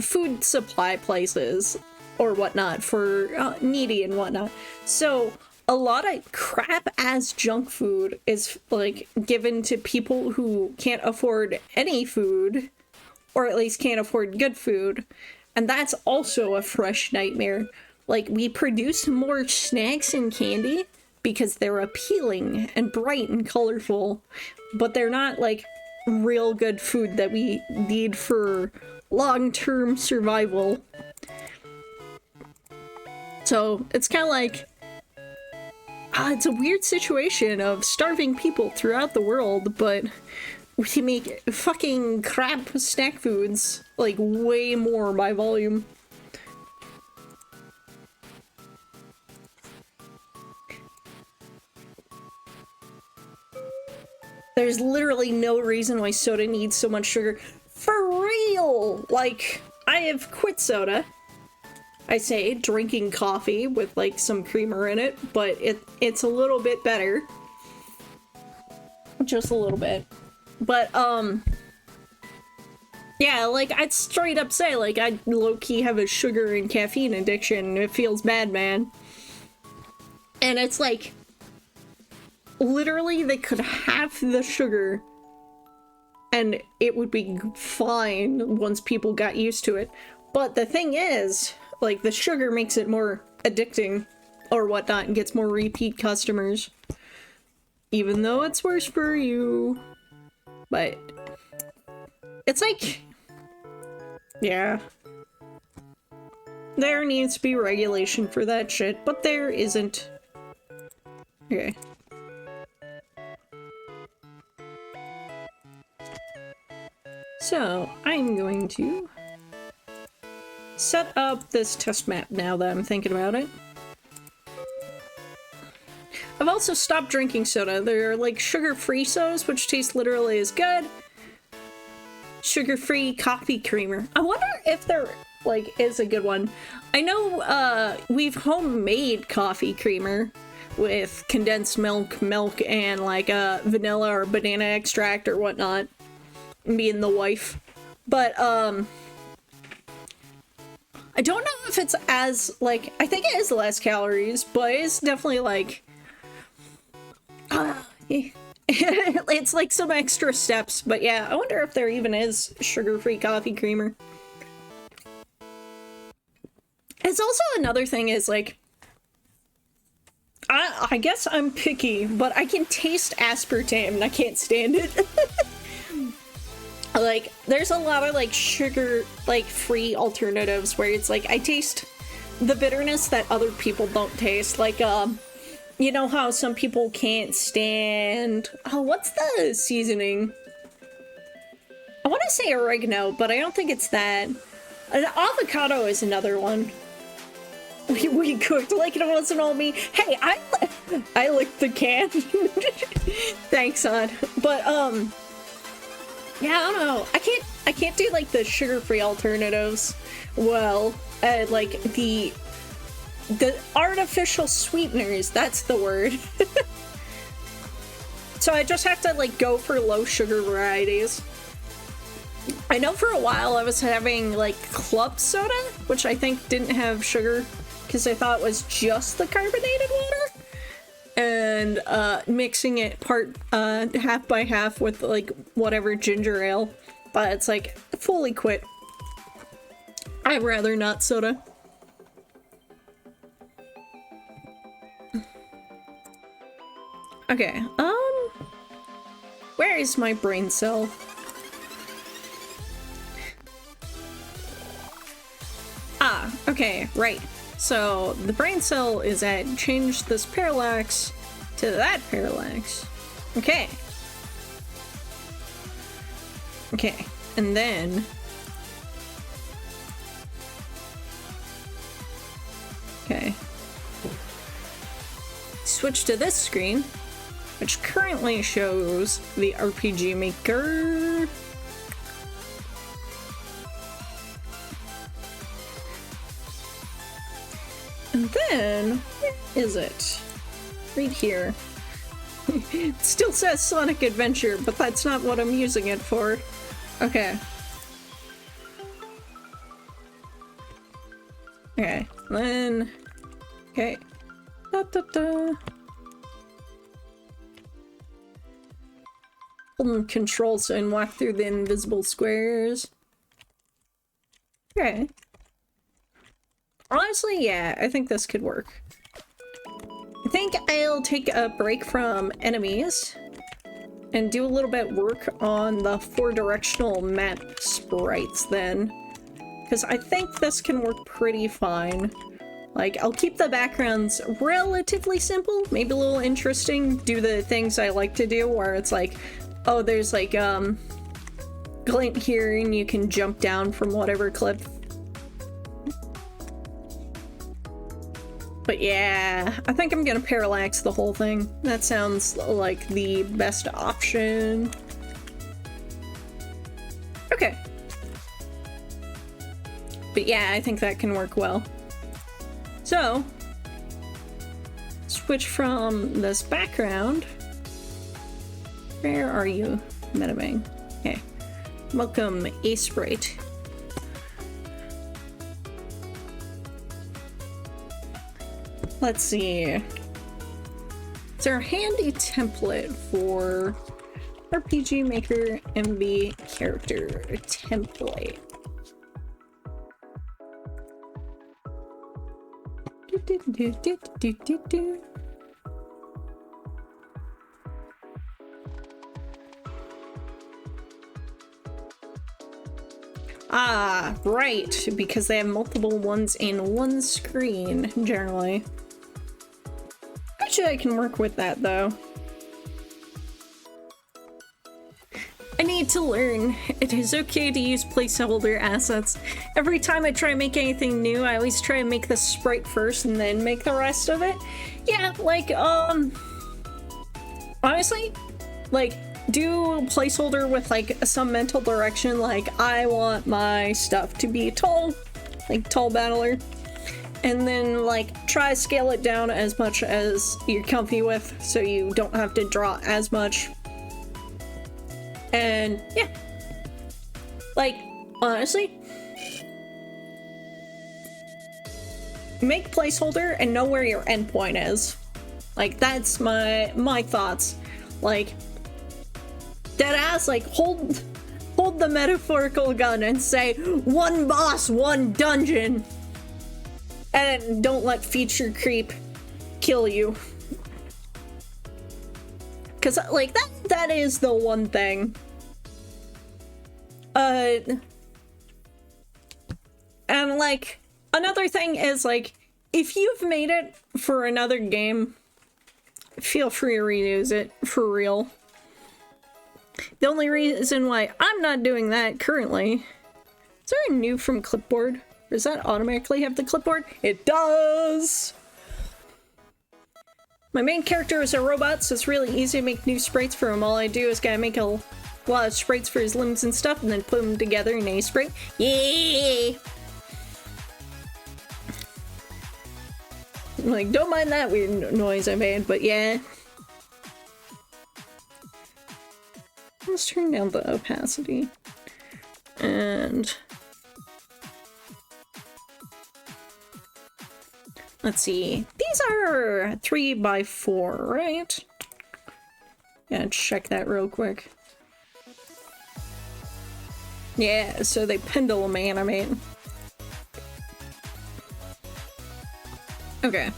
food supply places or whatnot for needy and whatnot. So a lot of crap ass junk food is like given to people who can't afford any food, or at least can't afford good food. And that's also a fresh nightmare. Like, we produce more snacks and candy because they're appealing and bright and colorful, but they're not like real good food that we need for long-term survival. So it's kind of like, it's a weird situation of starving people throughout the world, but we make fucking crap snack foods like way more by volume. There's literally no reason why soda needs so much sugar. For real! Like, I have quit soda. I say drinking coffee with like some creamer in it, but it's a little bit better. Just a little bit. But, yeah, like, I'd straight up say, like, I low-key have a sugar and caffeine addiction. It feels bad, man. And it's like, literally, they could have the sugar, and it would be fine once people got used to it. But the thing is, like, the sugar makes it more addicting, or whatnot, and gets more repeat customers. Even though it's worse for you. But it's like, yeah. There needs to be regulation for that shit, but there isn't. Okay. So, I'm going to set up this test map now that I'm thinking about it. I've also stopped drinking soda. They're like sugar-free sodas, which taste literally as good. Sugar-free coffee creamer. I wonder if they're like, is a good one. I know, we've homemade coffee creamer with condensed milk, and, like, vanilla or banana extract or whatnot. Me and the wife. But, I don't know if it's as, like, I think it is less calories, but it's definitely, like, it's like some extra steps. But yeah, I wonder if there even is sugar-free coffee creamer. It's also another thing is, like, I guess I'm picky, but I can taste aspartame and I can't stand it. Like, there's a lot of, like, sugar, like, free alternatives where it's like, I taste the bitterness that other people don't taste. Like, you know how some people can't stand... Oh, what's the seasoning? I want to say oregano, but I don't think it's that. An avocado is another one. We cooked like it wasn't all me. Hey, I licked the can. Thanks, son. But, yeah, I don't know. I can't do, like, the sugar-free alternatives well. Like, the artificial sweeteners, that's the word. So I just have to, like, go for low sugar varieties. I know for a while I was having, like, club soda, which I think didn't have sugar, because I thought it was just the carbonated water. And mixing it half by half with, like, whatever ginger ale. But it's, like, fully quit. I'd rather not soda. Okay, where is my brain cell? Ah, okay, right. So, the brain cell is at change this parallax to that parallax. Okay. Okay, and then... Okay. Switch to this screen, which currently shows the RPG Maker. And then, where is it? Right here. It still says Sonic Adventure, but that's not what I'm using it for. Okay. Okay, then... Okay. Da-da-da. Hold control so and walk through the invisible squares. Okay. Honestly, yeah, I think this could work. I think I'll take a break from enemies and do a little bit work on the 4-directional map sprites then. Because I think this can work pretty fine. Like, I'll keep the backgrounds relatively simple, maybe a little interesting, do the things I like to do where it's like, oh, there's like, glint here and you can jump down from whatever cliff. But yeah, I think I'm gonna parallax the whole thing. That sounds like the best option. Okay. But yeah, I think that can work well. So, switch from this background. Where are you, Metamang? Okay. Welcome, A Sprite. Let's see. Is there a handy template for RPG Maker MV character template? Ah, right, because they have multiple ones in one screen, generally. Actually, I can work with that, though. I need to learn. It is okay to use placeholder assets. Every time I try to make anything new, I always try to make the sprite first and then make the rest of it. Yeah, like, honestly, like, do a placeholder with, like, some mental direction, like, I want my stuff to be tall, like tall battler. And then like try to scale it down as much as you're comfy with so you don't have to draw as much. And yeah. Like, honestly, make placeholder and know where your endpoint is. Like, that's my thoughts. Like, deadass, like, hold the metaphorical gun and say, one boss, one dungeon. And don't let feature creep kill you. Cause, like, that is the one thing. And, like, another thing is, like, if you've made it for another game, feel free to reuse it, for real. The only reason why I'm not doing that currently... Is there a new from clipboard? Does that automatically have the clipboard? It does! My main character is a robot, so it's really easy to make new sprites for him. All I do is gotta make a lot of sprites for his limbs and stuff, and then put them together in a sprite. Yay! Like, don't mind that weird noise I made, but yeah. Let's turn down the opacity. And... let's see. These are 3x4, right? Yeah, check that real quick. Yeah, so they pendulum animate. Okay.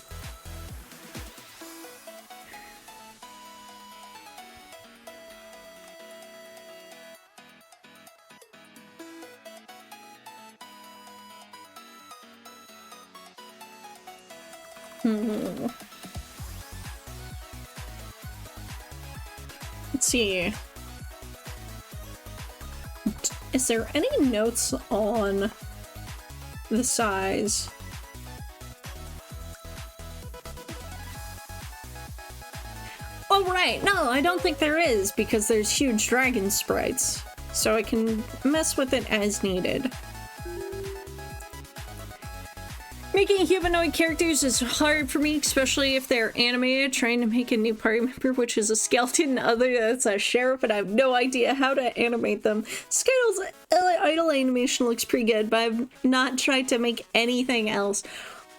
Let's see. Is there any notes on the size? Oh right, no, I don't think there is, because there's huge dragon sprites, so I can mess with it as needed. Making humanoid characters is hard for me, especially if they're animated. Trying to make a new party member, which is a skeleton other that's a sheriff, and I have no idea how to animate them. Skittle's idle animation looks pretty good, but I've not tried to make anything else.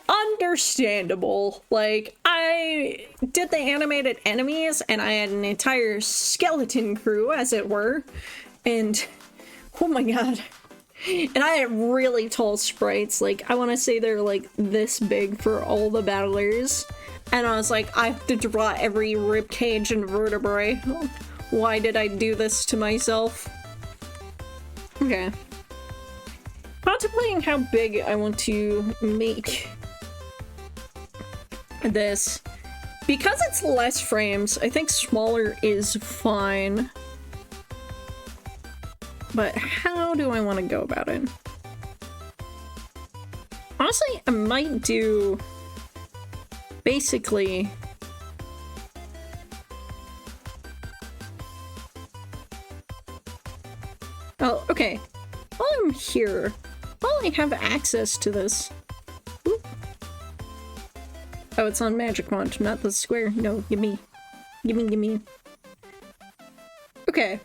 Understandable. Like, I did the animated enemies, and I had an entire skeleton crew, as it were, and oh my god. And I had really tall sprites, like, I want to say they're, like, this big for all the battlers. And I was like, I have to draw every ribcage and vertebrae. Why did I do this to myself? Okay. Contemplating how big I want to make this. Because it's less frames, I think smaller is fine. But how do I want to go about it? Honestly, I might do basically oh, okay. While I'm here, while I have access to this. Oop. Oh, it's on Magic Wand, not the square. No, gimme. Gimme. Okay.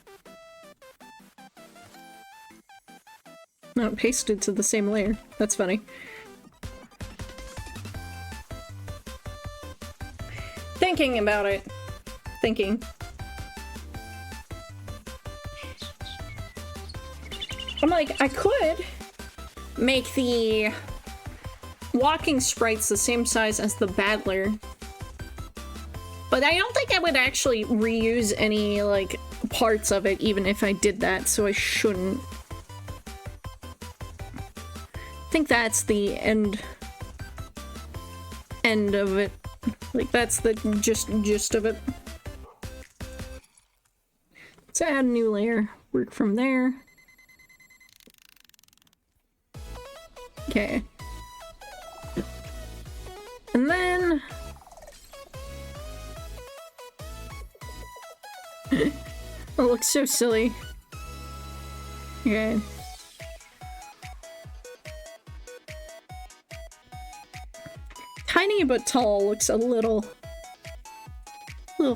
No, pasted to the same layer. That's funny. Thinking about it. Thinking. I'm like, I could make the walking sprites the same size as the battler. But I don't think I would actually reuse any, like, parts of it even if I did that, so I shouldn't. I think that's the end of it. Like, that's the gist of it. Let's add a new layer. Work from there. Okay. And then... it looks so silly. tiny but tall looks a little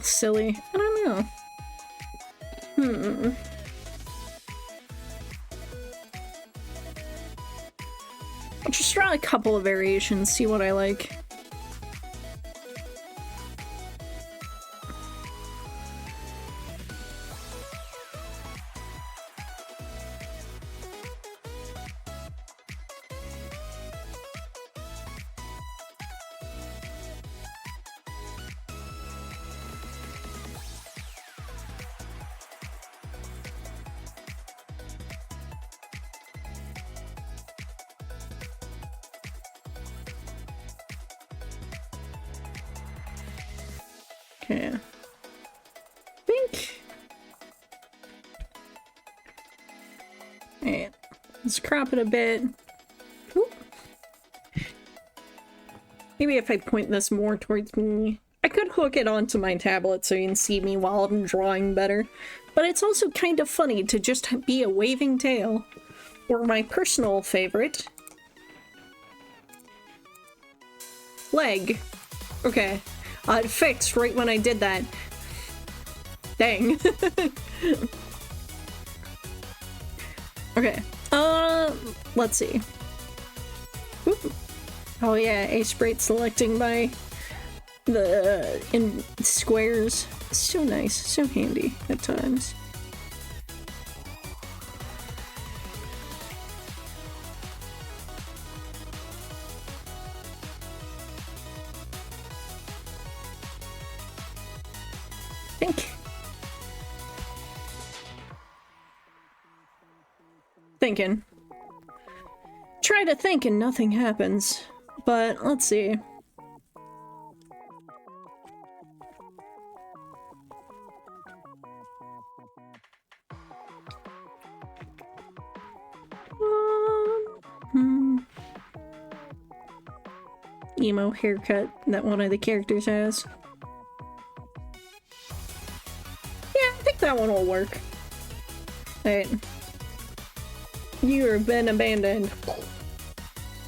silly. I don't know. I'll just try a couple of variations, see what I like. Okay. I think. Alright. Let's crop it a bit. Oop. Maybe if I point this more towards me. I could hook it onto my tablet so you can see me while I'm drawing better. But it's also kind of funny to just be a waving tail. Or my personal favorite. Leg. Okay. It fixed right when I did that. Dang. Okay. Let's see. Whoop. Oh yeah, a sprite selecting by the in squares. So nice, so handy at times. Thinking. Try to think and nothing happens. But let's see. Emo haircut that one of the characters has. Yeah, I think that one will work. Alright. You have been abandoned.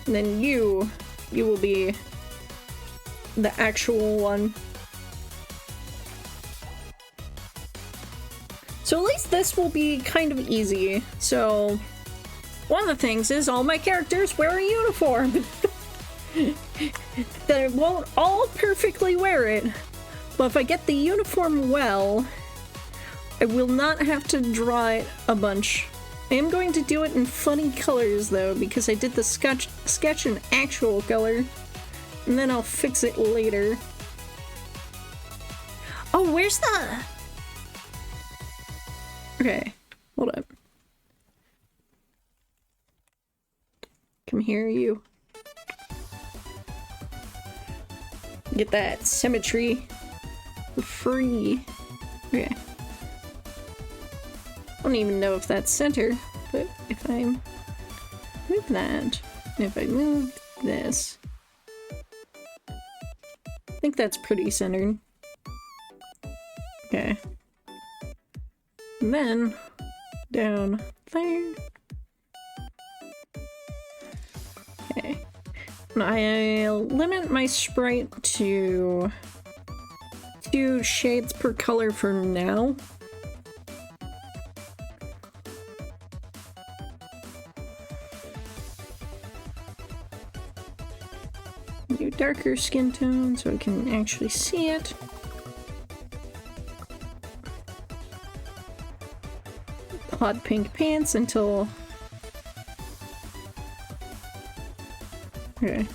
And then you will be the actual one. So at least this will be kind of easy. So one of the things is all my characters wear a uniform. They won't all perfectly wear it, but if I get the uniform well, I will not have to draw it a bunch. I am going to do it in funny colors though, because I did the sketch in actual color, and then I'll fix it later. Oh, where's the... Okay, hold up. Come here, you. Get that symmetry for free. Okay. I don't even know if that's center, but if I move that, and if I move this, I think that's pretty centered. Okay. And then down there. Okay. And I'll limit my sprite to 2 shades per color for now. Do darker skin tone so I can actually see it. Hot pink pants until... Okay.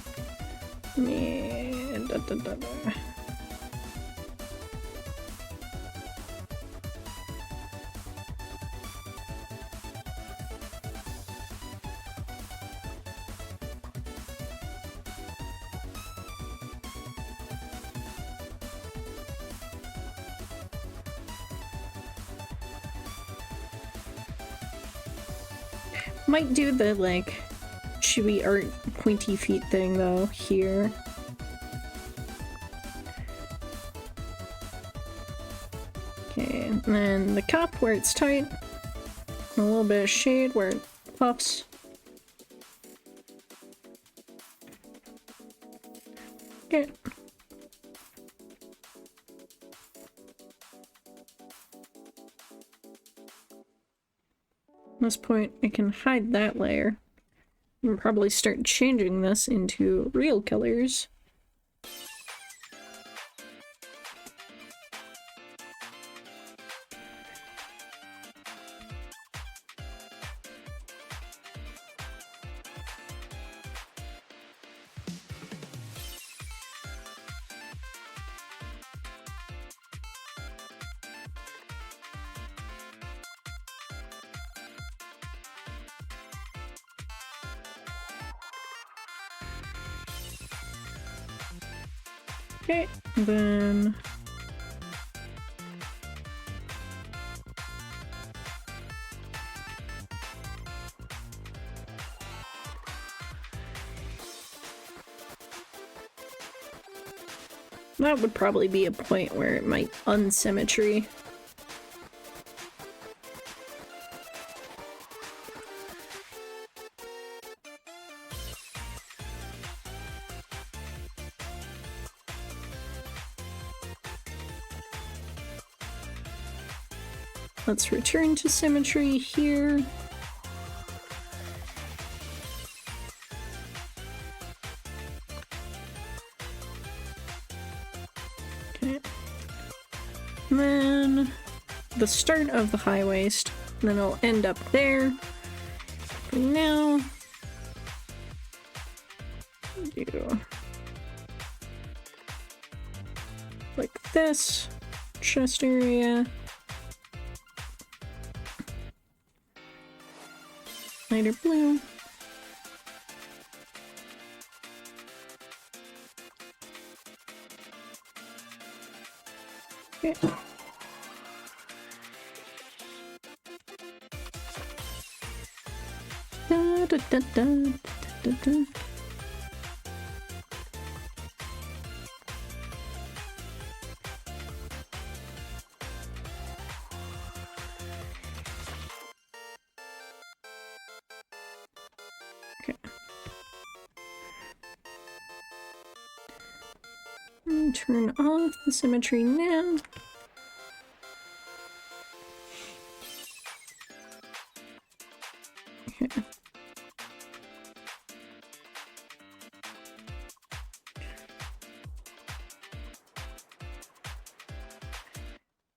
Yeah, Might do the, like, chewy art pointy feet thing, though, here. Okay, and then the cup where it's tight. A little bit of shade where it puffs. Okay. At this point, I can hide that layer and probably start changing this into real colors. Okay, then that would probably be a point where it might unsymmetry. Let's return to symmetry here. Okay. And then the start of the high waist, and then it'll end up there. For now, do like this, chest area. Lighter blue. Okay. Da, da, da, da, da, da. Turn off the symmetry now. Okay.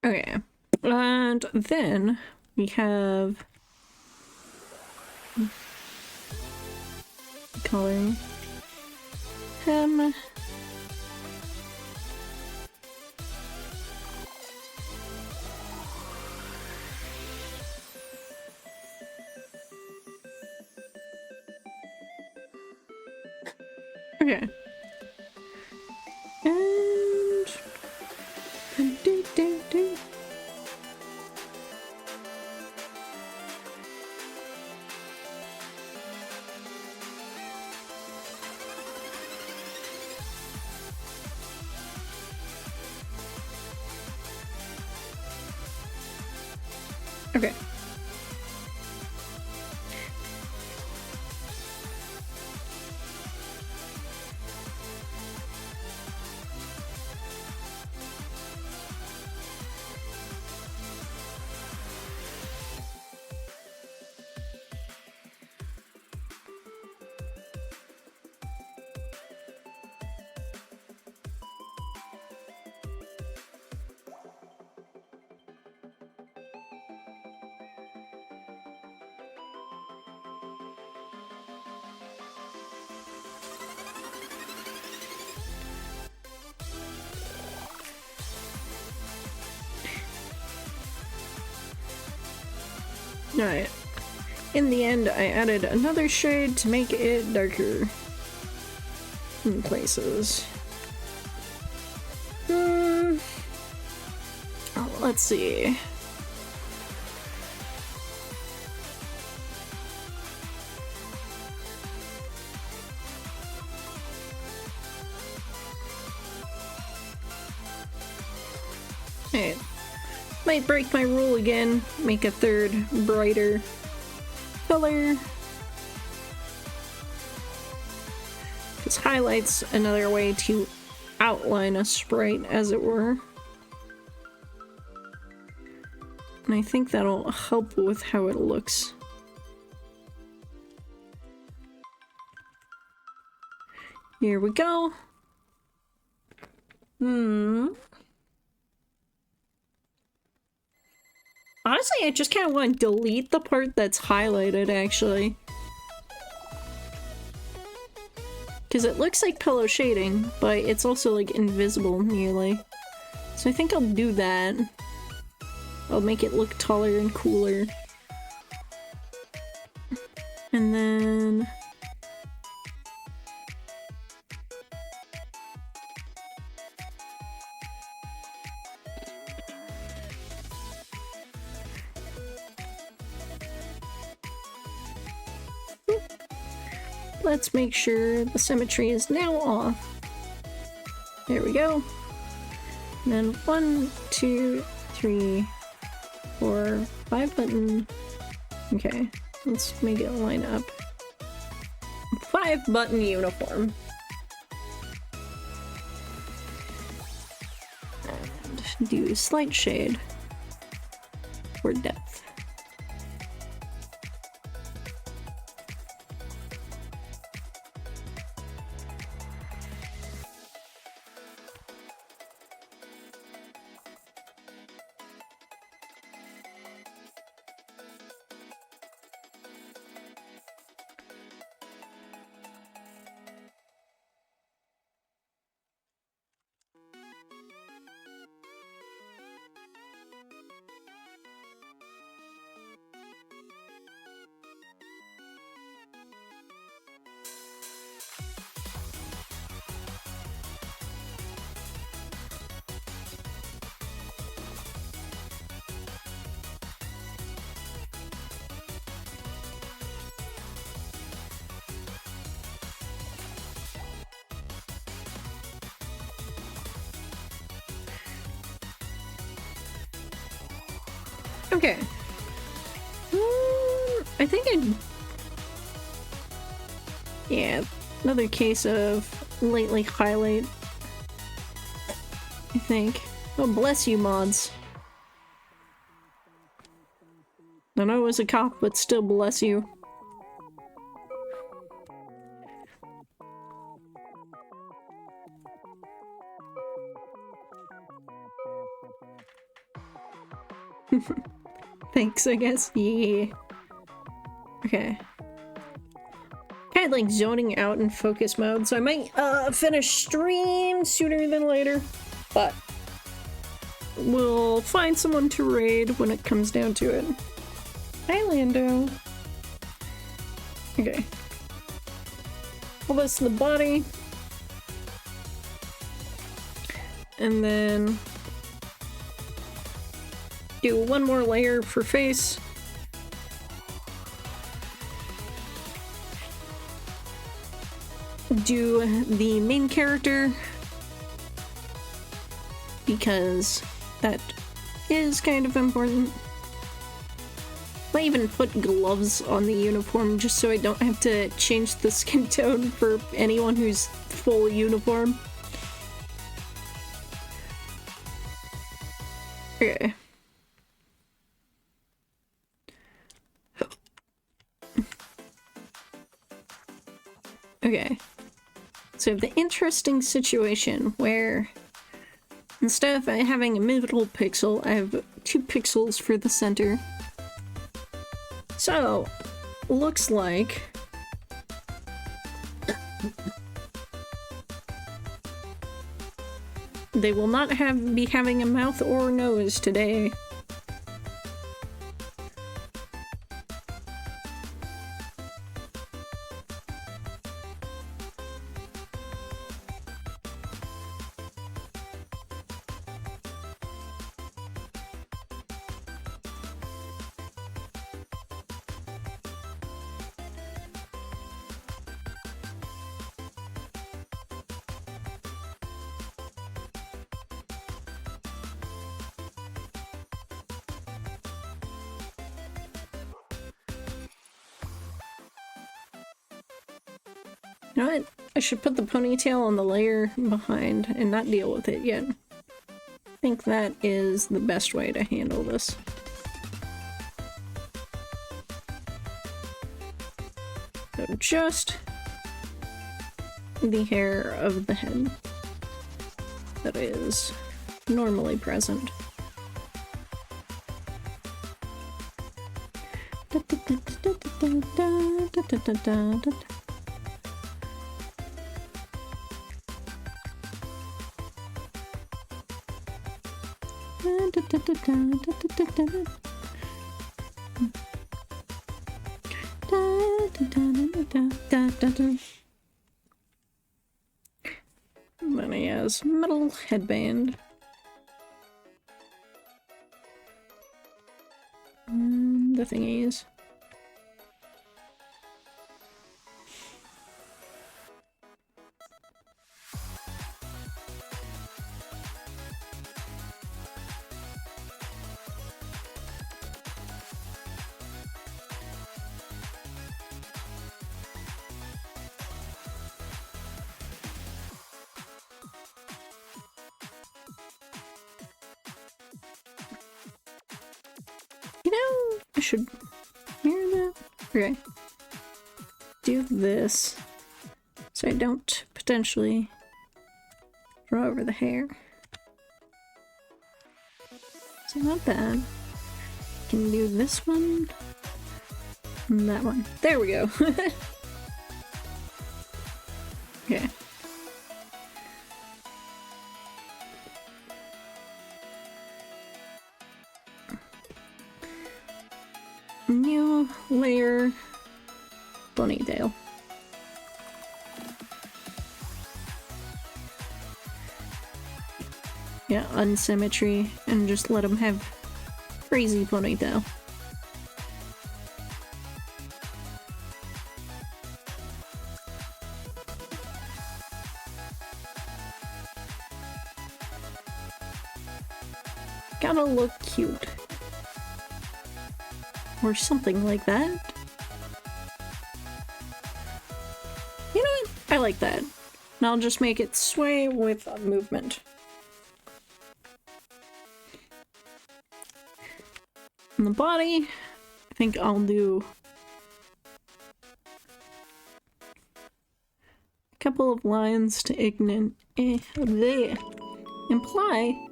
Okay, and then we have coloring him. Okay. And okay. Alright. In the end, I added another shade to make it darker in places. Oh, let's see. Alright. Might break my rule again, make a third brighter color. Because highlight's another way to outline a sprite, as it were. And I think that'll help with how it looks. Here we go. Honestly, I just kind of want to delete the part that's highlighted, actually. Because it looks like pillow shading, but it's also, like, invisible, nearly. So I think I'll do that. I'll make it look taller and cooler. And then... let's make sure the symmetry is now off. There we go. And then 1, 2, 3, 4, 5 button. Okay, let's make it line up. 5 button uniform. And do slight shade for depth. Okay. I think yeah, another case of lately highlight. I think. Oh, bless you, mods. I know it was a cop, but still bless you. Thanks, I guess. Yeah. Okay. Kind of like zoning out in focus mode, so I might finish stream sooner than later, but we'll find someone to raid when it comes down to it. Hi, Lando. Okay. Pull this to the body. And then do one more layer for face. Do the main character, because that is kind of important. Might even put gloves on the uniform just so I don't have to change the skin tone for anyone who's full uniform. Okay. Okay. So I have the interesting situation where instead of having a middle pixel, I have 2 pixels for the center. So, looks like they will not be having a mouth or nose today. You know what? I should put the ponytail on the layer behind and not deal with it yet. I think that is the best way to handle this. So just the hair of the head that is normally present. Then he has metal headband. And the thingies. You know, I should hear that. Okay. Do this so I don't potentially draw over the hair. So not bad. Can do this one and that one. There we go. Okay. New layer ponytail. Yeah, unsymmetry, and just let him have crazy ponytail. Gotta look cute. Or something like that. You know what? I like that. And I'll just make it sway with a movement. On the body, I think I'll do a couple of lines to imply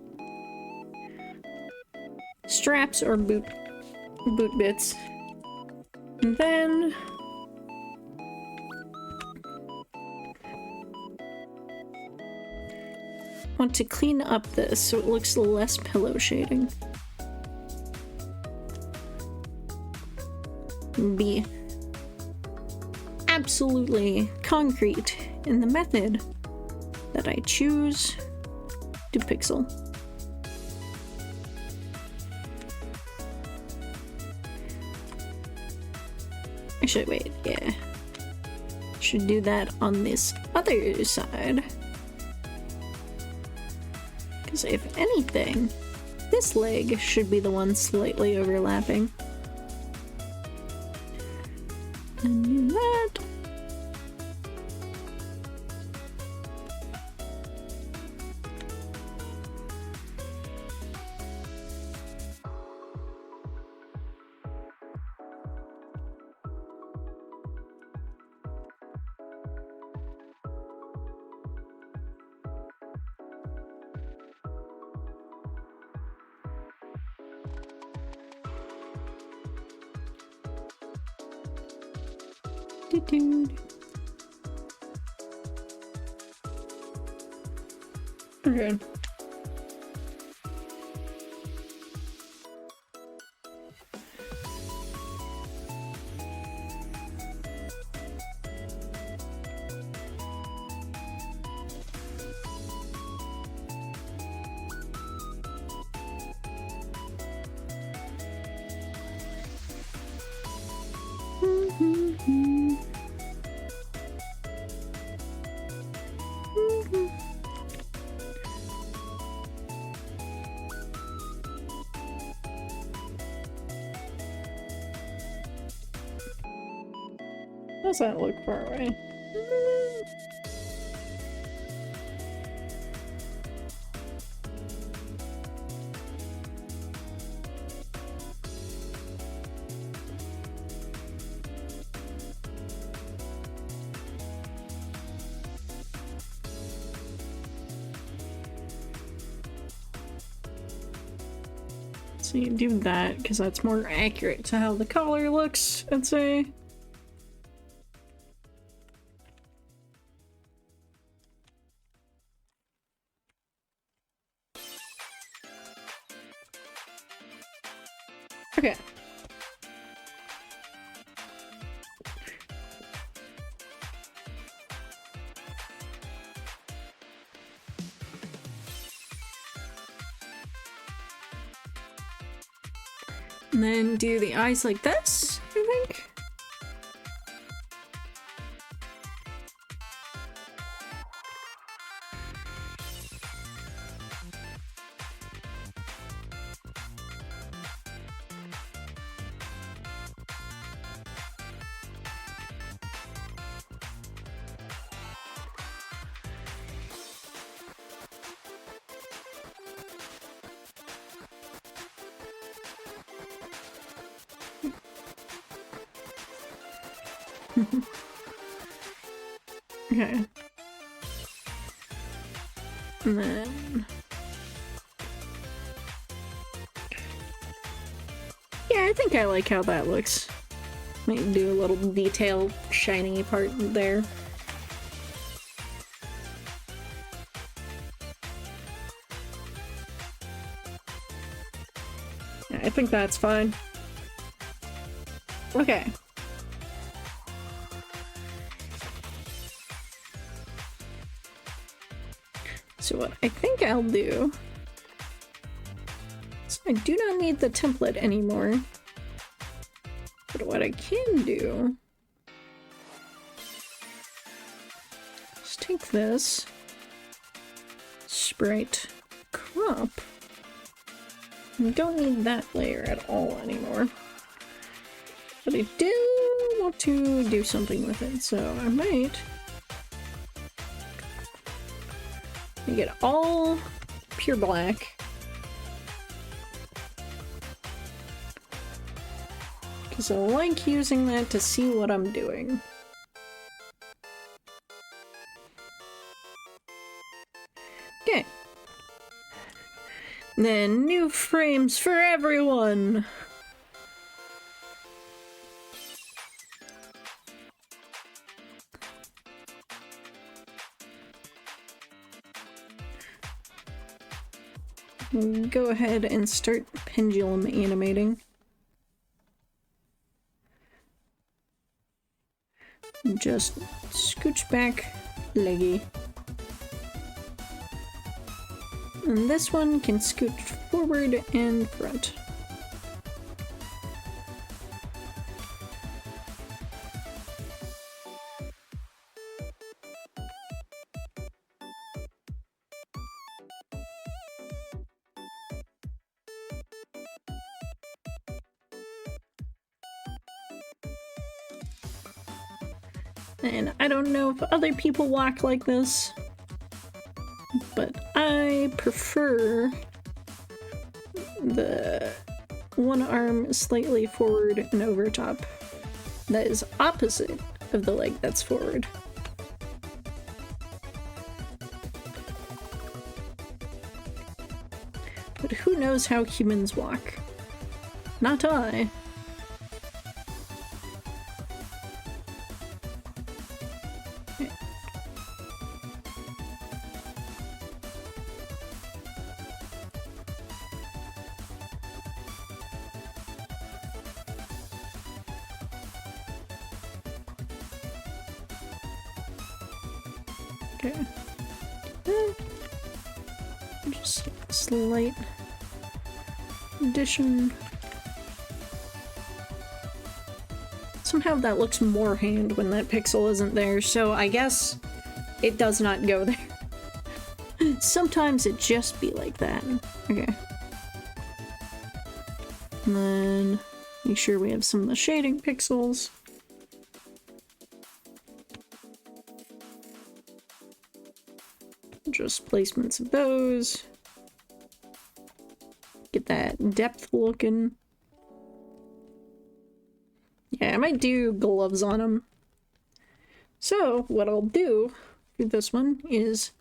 straps or boot bits. And then want to clean up this so it looks less pillow shading. Be absolutely concrete in the method that I choose to pixel. Actually, wait, yeah. Should do that on this other side. Because if anything, this leg should be the one slightly overlapping. And do that. Okay. Does that look far away? So you do that, because that's more accurate to how the collar looks, I'd say. Okay. And then do the eyes like this, I think. Okay. And then... yeah, I think I like how that looks. Might do a little detail shiny part there. Yeah, I think that's fine. Okay. So what I think I'll do, so I do not need the template anymore, but what I can do is take this sprite crop, and don't need that layer at all anymore, but I do want to do something with it, so I might make it all pure black. Because I like using that to see what I'm doing. Okay. Then new frames for everyone! Go ahead and start pendulum animating. Just scooch back leggy. And this one can scooch forward and front. And I don't know if other people walk like this, but I prefer the one arm slightly forward and over top. That is opposite of the leg that's forward. But who knows how humans walk? Not I. Okay. Just a slight addition. Somehow that looks more hand when that pixel isn't there, so I guess it does not go there. Sometimes it just be like that. Okay. And then make sure we have some of the shading pixels. Just placements of those. Get that depth looking. Yeah, I might do gloves on them. So what I'll do for this one is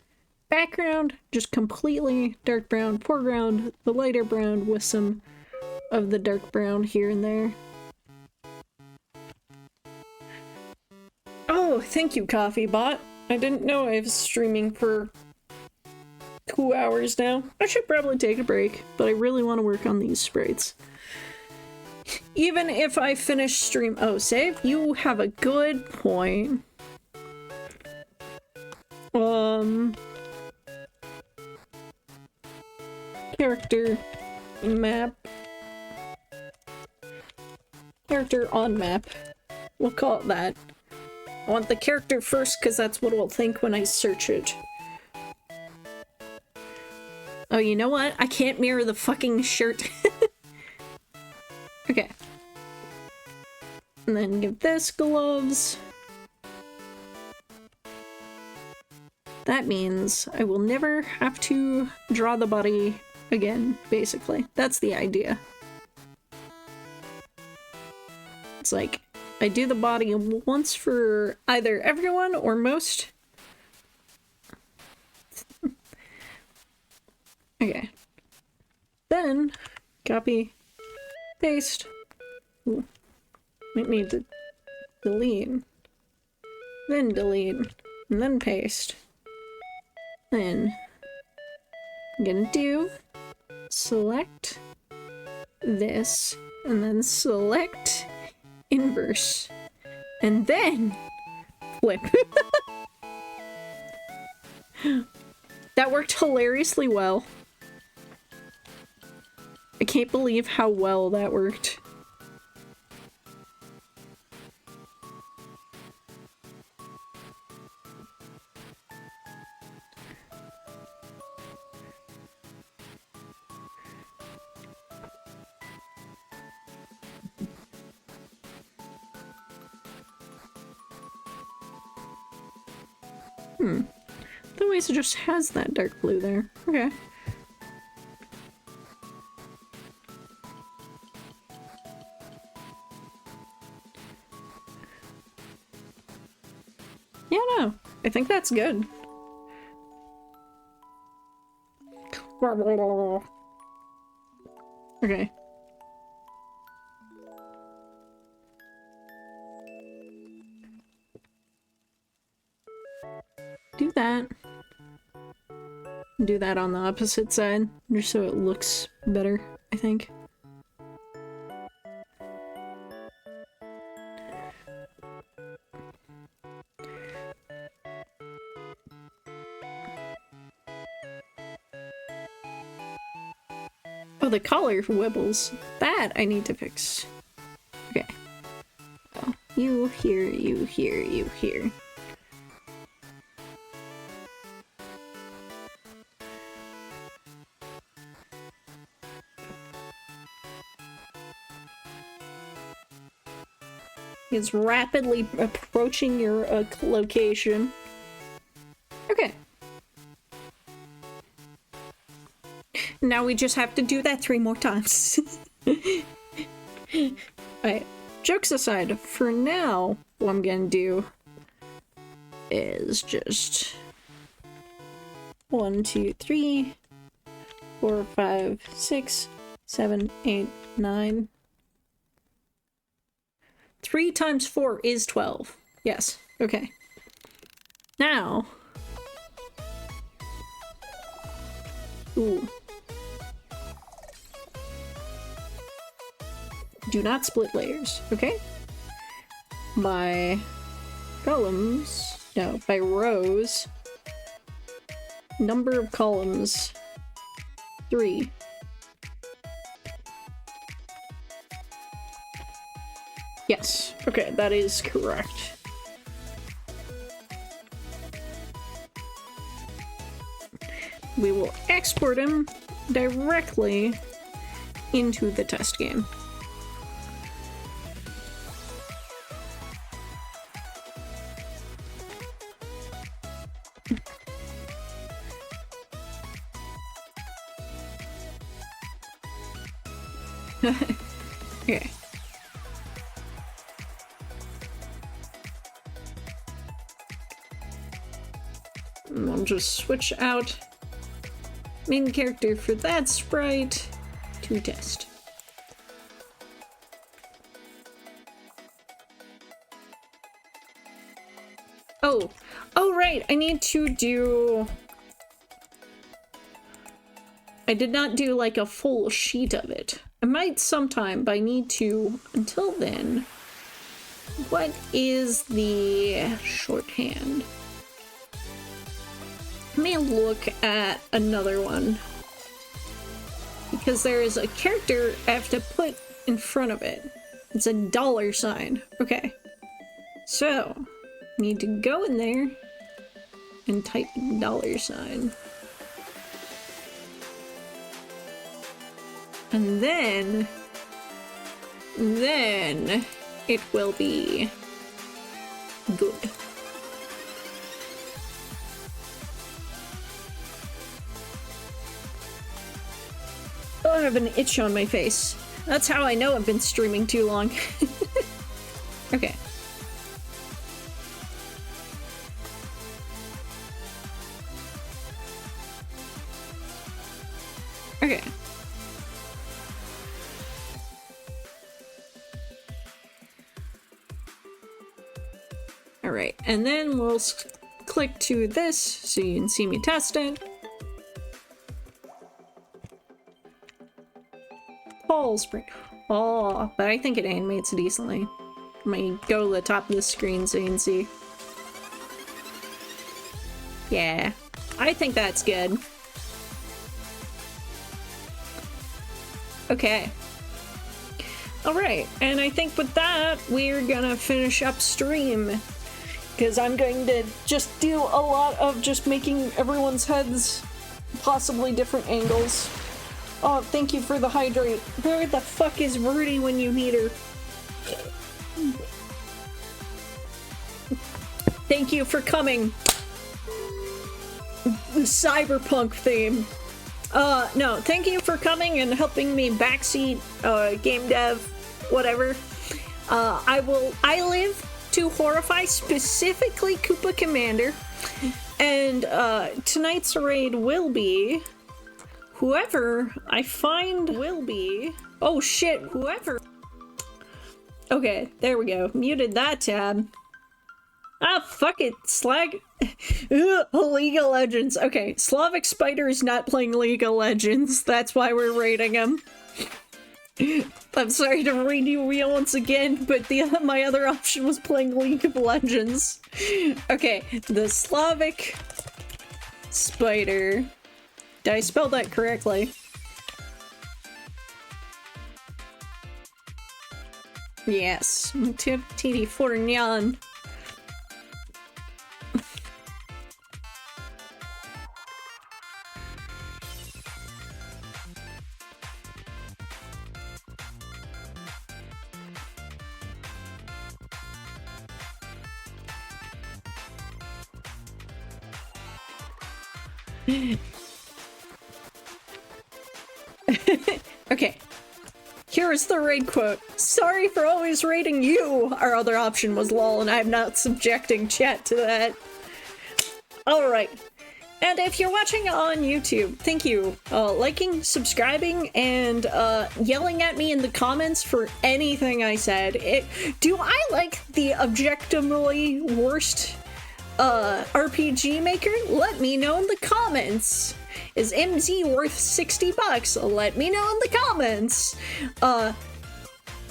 background, just completely dark brown, foreground, the lighter brown with some of the dark brown here and there. Oh, thank you, Coffee Bot. I didn't know I was streaming for 2 hours now. I should probably take a break, but I really want to work on these sprites. Even if I finish stream— oh, save? You have a good point. Character map. Character on map. We'll call it that. I want the character first because that's what it will think when I search it. Oh, you know what? I can't mirror the fucking shirt. Okay. And then give this gloves. That means I will never have to draw the body again, basically. That's the idea. It's like, I do the body once for either everyone or most. Okay. Then, copy, paste. Ooh. Might need to delete. Then delete. And then paste. Then, I'm gonna do select this, and then select inverse, and then flip. That worked hilariously well. I can't believe how well that worked. Otherwise it just has that dark blue there. Okay. Yeah, no. I think that's good. Okay. Do that. Do that on the opposite side, just so it looks better, I think. Oh, the collar wibbles. That I need to fix. Okay. Oh, you here, you here, you here. Is rapidly approaching your location. Okay. Now we just have to do that 3 more times. Alright, jokes aside, for now, what I'm gonna do is just 1, 2, 3, 4, 5, 6, 7, 8, 9. 3 times 4 is 12. Yes. Okay. Now. Ooh. Do not split layers. Okay? By columns. No, by rows. Number of columns. 3. Yes. Okay, that is correct. We will export him directly into the test game. Okay. And we'll just switch out main character for that sprite to test. Oh, right, I need to do... I did not do like a full sheet of it. I might sometime, but I need to, until then, what is the shorthand? Let me look at another one. Because there is a character I have to put in front of it. It's a $sign. Okay. So, need to go in there and type $sign. And then it will be good. Oh, I have an itch on my face. That's how I know I've been streaming too long. Okay. Okay. Alright, and then we'll click to this so you can see me test it. Paul Spring. Oh, but I think it animates decently. Let me go to the top of the screen so you can see. Yeah, I think that's good. Okay. Alright, and I think with that, we're gonna finish up stream. Because I'm going to just do a lot of just making everyone's heads possibly different angles. Oh, thank you for the hydrate. Where the fuck is Rudy when you need her? Thank you for coming. The cyberpunk theme. No, thank you for coming and helping me backseat, game dev, whatever. I live to horrify specifically Koopa Commander, and tonight's raid will be whoever I find will be. Oh shit, whoever. Okay, there we go. Muted that tab. Ah, fuck it. Slag. Ugh, League of Legends. Okay, Slavic Spider is not playing League of Legends. That's why we're raiding him. I'm sorry to read you once again, but my other option was playing League of Legends. Okay, the Slavic Spider. Did I spell that correctly? Yes. TD Fornyan. Okay. Here is the raid quote. Sorry for always raiding you! Our other option was lol, and I'm not subjecting chat to that. Alright. And if you're watching on YouTube, thank you. Liking, subscribing, and yelling at me in the comments for anything I said. Do I like the objectively worst RPG maker? Let me know in the comments. Is MZ worth $60? Let me know in the comments.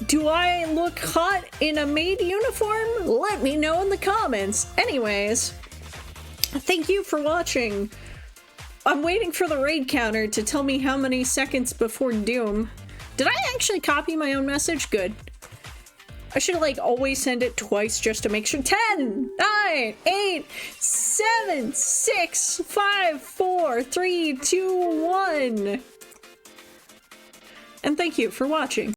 Do I look hot in a maid uniform? Let me know in the comments. Anyways, thank you for watching. I'm waiting for the raid counter to tell me how many seconds before doom. Did I actually copy my own message? Good. I should like always send it twice just to make sure. 10, 9, 8, 7, 6, 5, 4, 3, 2, 1. And thank you for watching.